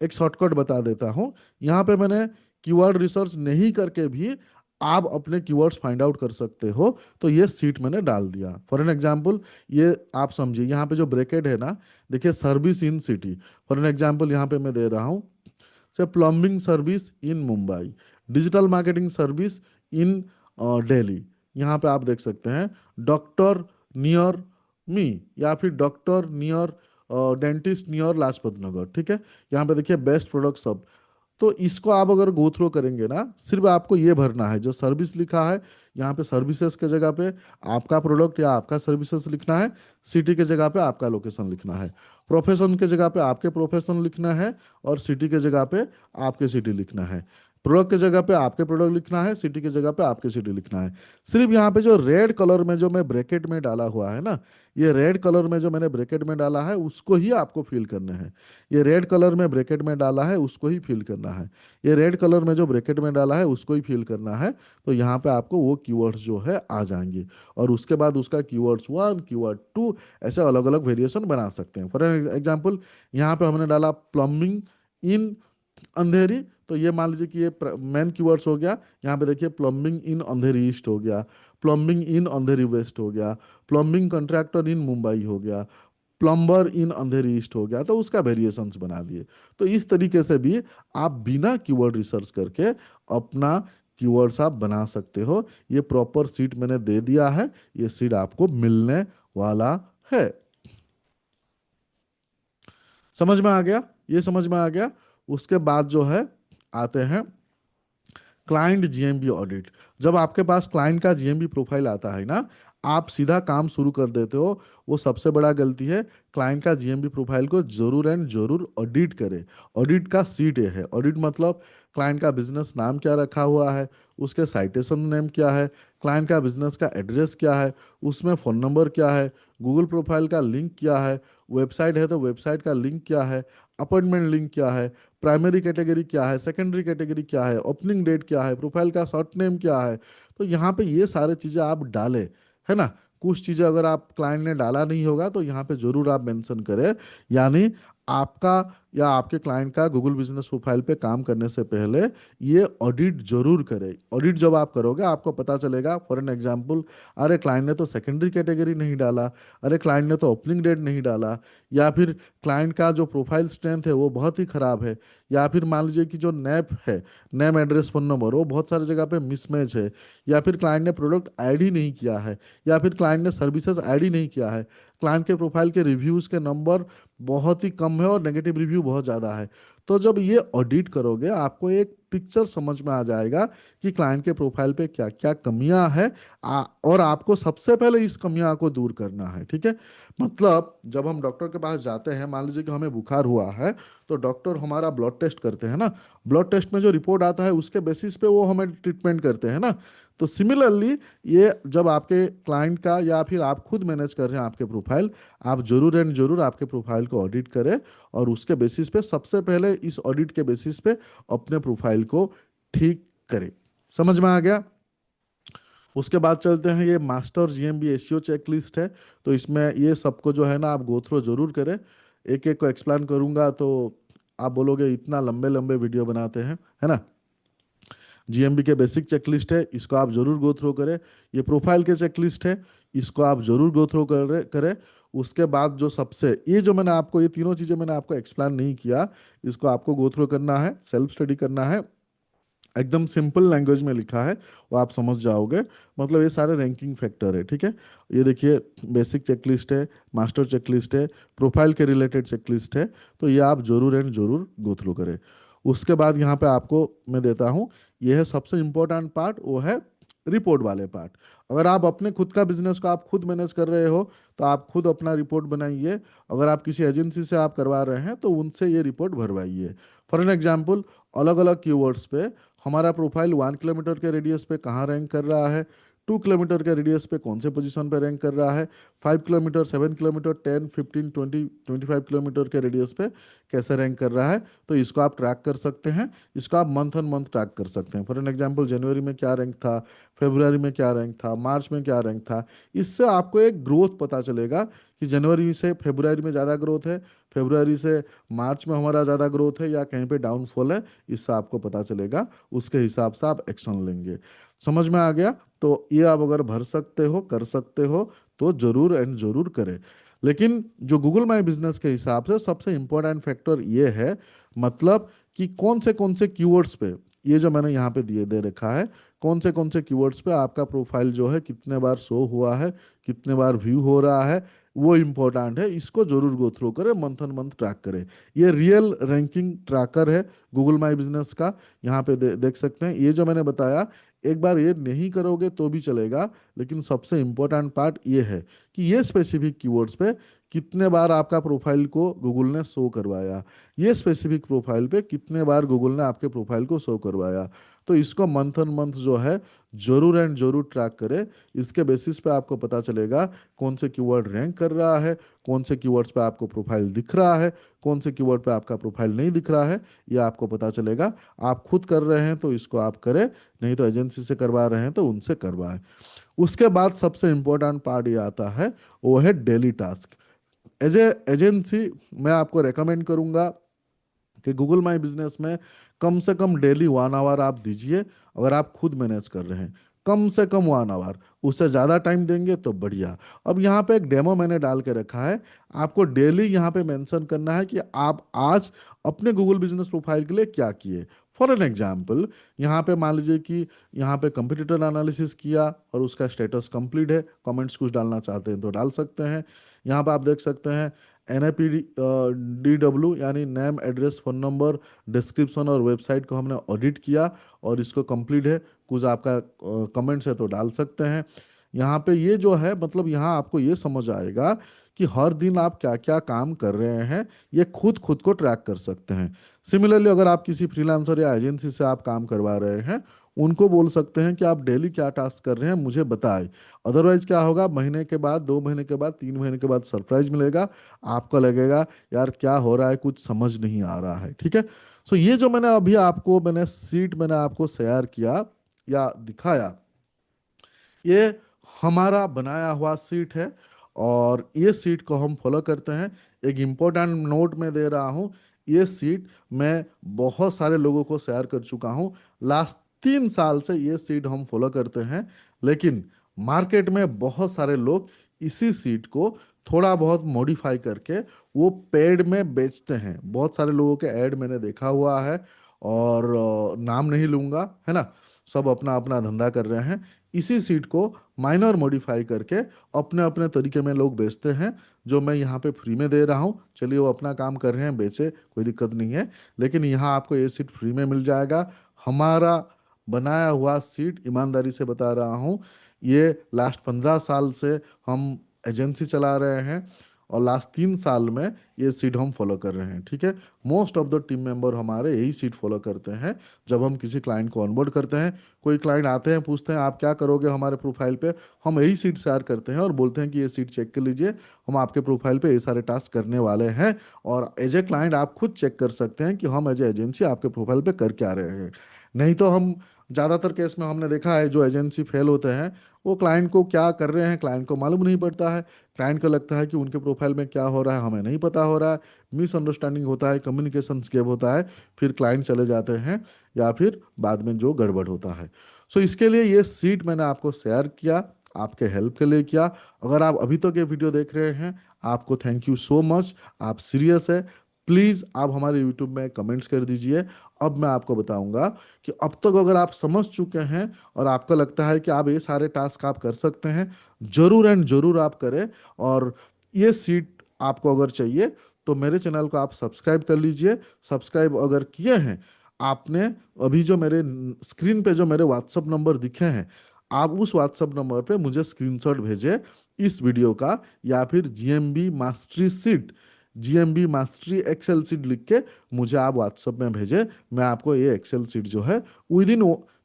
एक शॉर्टकट बता देता हूँ। यहाँ पे मैंने कीवर्ड रिसर्च नहीं करके भी आप अपने कीवर्ड्स फाइंड आउट कर सकते हो, तो ये सीट मैंने डाल दिया। फॉर एन एग्जांपल, ये आप समझिए, यहाँ पे जो ब्रैकेट है ना, देखिए service in city. For an example यहाँ पे मैं दे रहा हूँ, से plumbing service in Mumbai, digital marketing service in Delhi. यहाँ पे आप देख सकते हैं डॉक्टर नियर मी, या फिर doctor near dentist near Lajpat Nagar, ठीक है। यहाँ पे देखिए बेस्ट प्रोडक्ट सब। तो इसको आप अगर गो थ्रो करेंगे ना, सिर्फ आपको ये भरना है जो सर्विस लिखा है, यहाँ पे सर्विसेज के जगह पे आपका प्रोडक्ट या आपका सर्विसेज लिखना है, सिटी के जगह पे आपका लोकेशन लिखना है, प्रोफेशन के जगह पे आपके प्रोफेशन लिखना है, और सिटी के जगह पे आपके सिटी लिखना है। प्रोडक्ट के जगह पे आपके प्रोडक्ट लिखना है, सिटी की जगह पे आपके सिटी लिखना है। सिर्फ यहाँ पे जो रेड कलर में जो मैं ब्रैकेट में डाला हुआ है ना, ये रेड कलर में जो मैंने ब्रैकेट में डाला है उसको ही आपको फिल करना है। ये रेड कलर में ब्रैकेट में डाला है उसको ही फिल करना है। ये रेड कलर में जो ब्रैकेट में डाला है उसको ही फिल करना है। तो यहाँ पे आपको वो कीवर्ड्स जो है आ जाएंगे, और उसके बाद उसका कीवर्ड्स वन, कीवर्ड टू, ऐसे अलग अलग वेरिएशन बना सकते हैं। फॉर एग्जाम्पल, यहाँ पे हमने डाला प्लम्बिंग इन अंधेरी, तो ये मान लीजिए कि ये मेन कीवर्ड्स हो गया। यहाँ पे देखिए प्लम्बिंग इन अंधेरी ईस्ट हो गया, प्लम्बिंग इन अंधेरी वेस्ट हो गया, प्लम्बिंग कॉन्ट्रैक्टर इन मुंबई हो गया, प्लम्बर इन अंधेरी ईस्ट हो गया, तो उसका वेरिएशंस बना दिए। तो इस तरीके से भी आप बिना कीवर्ड रिसर्च करके अपना कीवर्ड्स आप बना सकते हो। ये प्रॉपर सीट मैंने दे दिया है, ये सीट आपको मिलने वाला है। समझ में आ गया? ये समझ में आ गया। उसके बाद जो है आते हैं क्लाइंट जीएमबी ऑडिट। जब आपके पास क्लाइंट का जीएमबी प्रोफाइल आता है ना, आप सीधा काम शुरू कर देते हो। वो सबसे बड़ा गलती है। क्लाइंट का जीएमबी प्रोफाइल को जरूर एंड जरूर ऑडिट करें। ऑडिट का सीट ये है। ऑडिट मतलब क्लाइंट का बिजनेस नाम क्या रखा हुआ है, उसके साइटेशन नेम क्या है, क्लाइंट का बिजनेस का एड्रेस क्या है, उसमें फ़ोन नंबर क्या है, गूगल प्रोफाइल का लिंक क्या है, वेबसाइट है तो वेबसाइट का लिंक क्या है, अपॉइंटमेंट लिंक क्या है, प्राइमरी कैटेगरी क्या है, सेकेंडरी कैटेगरी क्या है, ओपनिंग डेट क्या है, प्रोफाइल का शॉर्ट नेम क्या है। तो यहाँ पे ये सारी चीज़ें आप डालें, है ना। कुछ चीज़ें अगर आप क्लाइंट ने डाला नहीं होगा तो यहाँ पे जरूर आप मेंशन करें। यानी आपका या आपके क्लाइंट का गूगल बिजनेस प्रोफाइल पे काम करने से पहले ये ऑडिट जरूर करें। ऑडिट जब आप करोगे आपको पता चलेगा, फॉर एन एग्जांपल, अरे क्लाइंट ने तो सेकेंडरी कैटेगरी नहीं डाला, अरे क्लाइंट ने तो ओपनिंग डेट नहीं डाला, या फिर क्लाइंट का जो प्रोफाइल स्ट्रेंथ है वो बहुत ही ख़राब है, या फिर मान लीजिए कि जो नैप है, नेम एड्रेस फ़ोन नंबर, वो बहुत सारी जगह पे मिसमैच है, या फिर क्लाइंट ने प्रोडक्ट ऐड ही नहीं किया है, या फिर क्लाइंट ने सर्विसेज ऐड ही नहीं किया है, क्लाइंट के प्रोफाइल के रिव्यूज़ के नंबर बहुत ही कम है और नेगेटिव रिव्यू बहुत ज़्यादा है। तो जब ये ऑडिट करोगे आपको एक पिक्चर समझ में आ जाएगा कि क्लाइंट के प्रोफाइल पे क्या क्या कमियां है, और आपको सबसे पहले इस कमियां को दूर करना है, ठीक है। मतलब जब हम डॉक्टर के पास जाते हैं, मान लीजिए कि हमें बुखार हुआ है, तो डॉक्टर हमारा ब्लड टेस्ट करते हैं ना, ब्लड टेस्ट में जो रिपोर्ट आता है उसके बेसिस पे वो हमें ट्रीटमेंट करते हैं ना। तो सिमिलरली ये जब आपके क्लाइंट का या फिर आप खुद मैनेज कर रहे हैं आपके प्रोफाइल, आप जरूर एंड जरूर आपके प्रोफाइल को ऑडिट करें, और उसके बेसिस पे सबसे पहले इस ऑडिट के बेसिस पे अपने प्रोफाइल को ठीक करें। समझ में आ गया? उसके बाद चलते हैं, ये मास्टर जीएमबी एसईओ चेकलिस्ट है। तो इसमें ये सबको जो है ना आप गो थ्रो जरूर करें। एक एक को एक्सप्लेन करूंगा तो आप बोलोगे इतना लंबे लंबे वीडियो बनाते हैं, है ना। जीएमबी के बेसिक चेकलिस्ट है, इसको आप जरूर गो थ्रू करें। ये प्रोफाइल के चेकलिस्ट है, इसको आप जरूर गो थ्रू करें। उसके बाद जो सबसे, ये जो मैंने आपको, ये तीनों चीज़ें मैंने आपको एक्सप्लेन नहीं किया, इसको आपको गो थ्रू करना है, सेल्फ स्टडी करना है। एकदम सिंपल लैंग्वेज में लिखा है, वो आप समझ जाओगे। मतलब ये सारे रैंकिंग फैक्टर है, ठीक है। ये देखिए, बेसिक चेकलिस्ट है, मास्टर चेकलिस्ट है, प्रोफाइल के रिलेटेड चेकलिस्ट है। तो ये आप जरूर एंड जरूर गो थ्रू करें। उसके बाद यहाँ पे आपको मैं देता हूँ, ये है सबसे इम्पोर्टेंट पार्ट, वो है रिपोर्ट वाले पार्ट। अगर आप अपने खुद का बिजनेस को आप खुद मैनेज कर रहे हो, तो आप खुद अपना रिपोर्ट बनाइए। अगर आप किसी एजेंसी से आप करवा रहे हैं, तो उनसे ये रिपोर्ट भरवाइए। फॉर एन एग्जाम्पल, अलग अलग कीवर्ड्स पे हमारा प्रोफाइल 1 किलोमीटर के रेडियस पे कहाँ रैंक कर रहा है, 2 किलोमीटर के रेडियस पे कौन से पोजीशन पे रैंक कर रहा है, 5 किलोमीटर, 7 किलोमीटर, 10, 15, 20, 25 किलोमीटर के रेडियस पे कैसे रैंक कर रहा है। तो इसको आप ट्रैक कर सकते हैं। इसको आप मंथ ऑन मंथ ट्रैक कर सकते हैं। फॉर एन एग्जाम्पल, जनवरी में क्या रैंक था, फरवरी में क्या रैंक था, मार्च में क्या रैंक था। इससे आपको एक ग्रोथ पता चलेगा कि जनवरी से फरवरी में ज़्यादा ग्रोथ है, फरवरी से मार्च में हमारा ज़्यादा ग्रोथ है, या कहीं पे डाउनफॉल है। इससे आपको पता चलेगा, उसके हिसाब से आप एक्शन लेंगे। समझ में आ गया? तो ये आप अगर भर सकते हो, कर सकते हो, तो जरूर एंड जरूर करें। लेकिन जो गूगल माई बिजनेस के हिसाब से सबसे इंपॉर्टेंट फैक्टर ये है, मतलब कि कौन से कीवर्ड्स पे, ये जो मैंने यहाँ पे दिए दे रखा है, कौन से कीवर्ड्स पे आपका प्रोफाइल जो है कितने बार शो हुआ है, कितने बार व्यू हो रहा है, वो इम्पोर्टेंट है। इसको जरूर गो थ्रू करें, मंथ ऑन मंथ ट्रैक करें। ये रियल रैंकिंग ट्रैकर है गूगल माई बिजनेस का। यहाँ पे देख सकते हैं, ये जो मैंने बताया, एक बार ये नहीं करोगे तो भी चलेगा, लेकिन सबसे इंपॉर्टेंट पार्ट ये है कि ये स्पेसिफिक कीवर्ड्स पे कितने बार आपका प्रोफाइल को गूगल ने शो करवाया, ये स्पेसिफिक प्रोफाइल पे कितने बार गूगल ने आपके प्रोफाइल को शो करवाया। तो इसको मंथ ऑन मंथ जो है जरूर एंड जरूर ट्रैक करें। इसके बेसिस पे आपको पता चलेगा कौन से कीवर्ड रैंक कर रहा है, कौन से कीवर्ड्स पे आपको प्रोफाइल दिख रहा है, कौन से कीवर्ड पे आपका प्रोफाइल नहीं दिख रहा है। ये आपको पता चलेगा। आप खुद कर रहे हैं तो इसको आप करें, नहीं तो एजेंसी से करवा रहे हैं तो उनसे करवाएं। उसके बाद सबसे इंपॉर्टेंट पार्ट ये आता है, वो है daily task. As a agency मैं आपको रेकमेंड करूंगा कि गूगल माई बिजनेस में कम से कम डेली 1 आवर आप दीजिए। अगर आप खुद मैनेज कर रहे हैं, कम से कम 1 आवर, उससे ज़्यादा टाइम देंगे तो बढ़िया। अब यहाँ पे एक डेमो मैंने डाल के रखा है, आपको डेली यहाँ पे मेंशन करना है कि आप आज अपने गूगल बिजनेस प्रोफाइल के लिए क्या किए। फॉर एन एग्जाम्पल, यहाँ पे मान लीजिए कि यहाँ पे कंपटीटर एनालिसिस किया और उसका स्टेटस कंप्लीट है, कमेंट्स कुछ डालना चाहते हैं तो डाल सकते हैं। यहाँ पे आप देख सकते हैं NIPD DW, यानी name, address, phone number, description और वेबसाइट को हमने ऑडिट किया और इसको कंप्लीट है। कुछ आपका कमेंट्स है तो डाल सकते हैं। यहाँ पे ये जो है, मतलब यहाँ आपको ये समझ आएगा कि हर दिन आप क्या क्या काम कर रहे हैं, ये खुद खुद को ट्रैक कर सकते हैं। सिमिलरली, अगर आप किसी फ्रीलांसर या एजेंसी से आप काम करवा रहे हैं, उनको बोल सकते हैं कि आप डेली क्या टास्क कर रहे हैं मुझे बताएं। अदरवाइज क्या होगा, महीने के बाद, 2 महीने के बाद, 3 महीने के बाद सरप्राइज मिलेगा। आपको लगेगा यार क्या हो रहा है, कुछ समझ नहीं आ रहा है, ठीक है। सो ये जो मैंने अभी आपको, मैंने सीट मैंने आपको शेयर किया या दिखाया, ये हमारा बनाया हुआ सीट है। और ये सीट को हम फॉलो करते हैं। एक इम्पोर्टेंट नोट मैं दे रहा हूँ, ये सीट मैं बहुत सारे लोगों को शेयर कर चुका हूँ। लास्ट 3 साल से ये सीट हम फॉलो करते हैं। लेकिन मार्केट में बहुत सारे लोग इसी सीट को थोड़ा बहुत मॉडिफाई करके वो पेड में बेचते हैं। बहुत सारे लोगों के ऐड मैंने देखा हुआ है, और नाम नहीं लूंगा, है ना। सब अपना अपना धंधा कर रहे हैं। इसी सीट को माइनर मॉडिफाई करके अपने अपने तरीके में लोग बेचते हैं, जो मैं यहाँ पे फ्री में दे रहा हूँ। चलिए, वो अपना काम कर रहे हैं, बेचे, कोई दिक्कत नहीं है। लेकिन यहाँ आपको ये सीट फ्री में मिल जाएगा। हमारा बनाया हुआ सीट, ईमानदारी से बता रहा हूँ, ये लास्ट 15 साल से हम एजेंसी चला रहे हैं, और लास्ट 3 साल में ये सीट हम फॉलो कर रहे हैं, ठीक है। Most of the team member हमारे यही सीट फॉलो करते हैं। जब हम किसी क्लाइंट को ऑनबोर्ड करते हैं, कोई क्लाइंट आते हैं, पूछते हैं आप क्या करोगे हमारे प्रोफाइल पे, हम यही सीट शेयर करते हैं और बोलते हैं कि ये सीट चेक कर लीजिए, हम आपके प्रोफाइल पे ये सारे टास्क करने वाले हैं। और एज ए क्लाइंट आप खुद चेक कर सकते हैं कि हम एज ए एजेंसी आपके प्रोफाइल पे कर क्या रहे हैं। नहीं तो हम, ज़्यादातर केस में हमने देखा है जो एजेंसी फेल होते हैं, वो क्लाइंट को क्या कर रहे हैं क्लाइंट को मालूम नहीं पड़ता है। क्लाइंट को लगता है कि उनके प्रोफाइल में क्या हो रहा है हमें नहीं पता हो रहा है, मिसअंडरस्टैंडिंग होता है, कम्युनिकेशन गैप होता है, फिर क्लाइंट चले जाते हैं या फिर बाद में जो गड़बड़ होता है। सो इसके लिए ये सीट मैंने आपको शेयर किया, आपके हेल्प के लिए किया। अगर आप अभी तक ये वीडियो देख रहे हैं, आपको थैंक यू सो मच, आप सीरियस है। प्लीज़ आप हमारे यूट्यूब में कमेंट्स कर दीजिए। अब मैं आपको बताऊंगा कि अब तक अगर आप समझ चुके हैं और आपको लगता है कि आप ये सारे टास्क आप कर सकते हैं, जरूर एंड जरूर आप करें। और ये सीट आपको अगर चाहिए तो मेरे चैनल को आप सब्सक्राइब कर लीजिए। सब्सक्राइब अगर किए हैं आपने, अभी जो मेरे स्क्रीन पे जो मेरे व्हाट्सअप नंबर दिखे हैं, आप उस व्हाट्सअप नंबर पे मुझे स्क्रीनशॉट भेजें इस वीडियो का, या फिर GMB mastery sheet, GMB mastery excel sheet लिख के मुझे आप व्हाट्सअप में भेजें। मैं आपको ये एक्सेल सीट जो है विद इन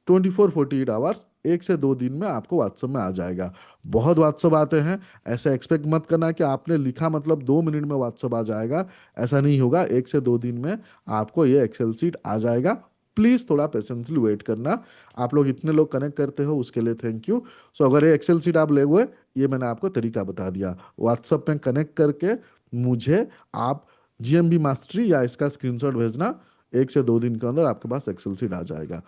24-48 आवर्स, 1 से 2 दिन में आपको व्हाट्सअप में आ जाएगा। बहुत व्हाट्सअप आते हैं, ऐसा एक्सपेक्ट मत करना कि आपने लिखा मतलब 2 मिनट में व्हाट्सअप आ जाएगा। ऐसा नहीं होगा, 1 से 2 दिन में आपको ये एक्सेल सीट आ जाएगा। प्लीज़ थोड़ा पेशेंसली वेट करना। आप लोग इतने लोग कनेक्ट करते हो उसके लिए थैंक यू। सो अगर ये एक्सेल सीट आप ले हुए, ये मैंने आपको तरीका बता दिया। व्हाट्सअप में कनेक्ट करके मुझे आप जीएमबी मास्टरी या इसका स्क्रीनशॉट भेजना, 1 से 2 दिन के अंदर आपके पास एक्सेल सीट आ जाएगा।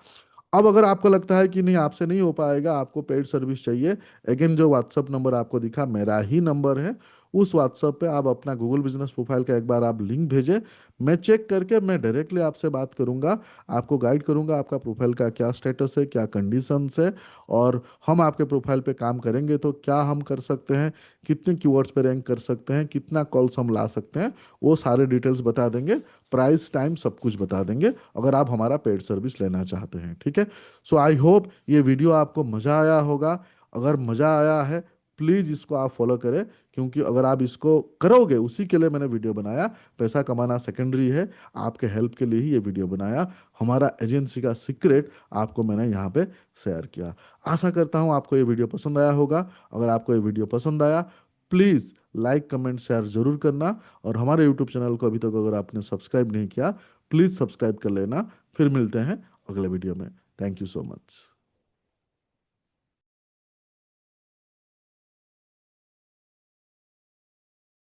अब अगर आपको लगता है कि नहीं आपसे नहीं हो पाएगा, आपको पेड सर्विस चाहिए, अगेन जो व्हाट्सअप नंबर आपको दिखा मेरा ही नंबर है। उस व्हाट्सअप पे आप अपना गूगल बिजनेस प्रोफाइल का एक बार आप लिंक भेजें, मैं चेक करके मैं डायरेक्टली आपसे बात करूंगा, आपको गाइड करूंगा आपका प्रोफाइल का क्या स्टेटस है, क्या कंडीशंस है, और हम आपके प्रोफाइल पे काम करेंगे तो क्या हम कर सकते हैं, कितने कीवर्ड्स पे रैंक कर सकते हैं, कितना कॉल्स हम ला सकते हैं, वो सारे डिटेल्स बता देंगे। प्राइस टाइम सब कुछ बता देंगे अगर आप हमारा पेड सर्विस लेना चाहते हैं, ठीक है। सो आई होप ये वीडियो आपको मज़ा आया होगा। अगर मज़ा आया है प्लीज़ इसको आप फॉलो करें, क्योंकि अगर आप इसको करोगे, उसी के लिए मैंने वीडियो बनाया। पैसा कमाना सेकेंडरी है, आपके हेल्प के लिए ही ये वीडियो बनाया। हमारा एजेंसी का सीक्रेट आपको मैंने यहाँ पे शेयर किया। आशा करता हूँ आपको ये वीडियो पसंद आया होगा। अगर आपको ये वीडियो पसंद आया प्लीज़ लाइक कमेंट शेयर जरूर करना, और हमारे यूट्यूब चैनल को अभी तक अगर आपने सब्सक्राइब नहीं किया प्लीज़ सब्सक्राइब कर लेना। फिर मिलते हैं अगले वीडियो में। Thank you so much.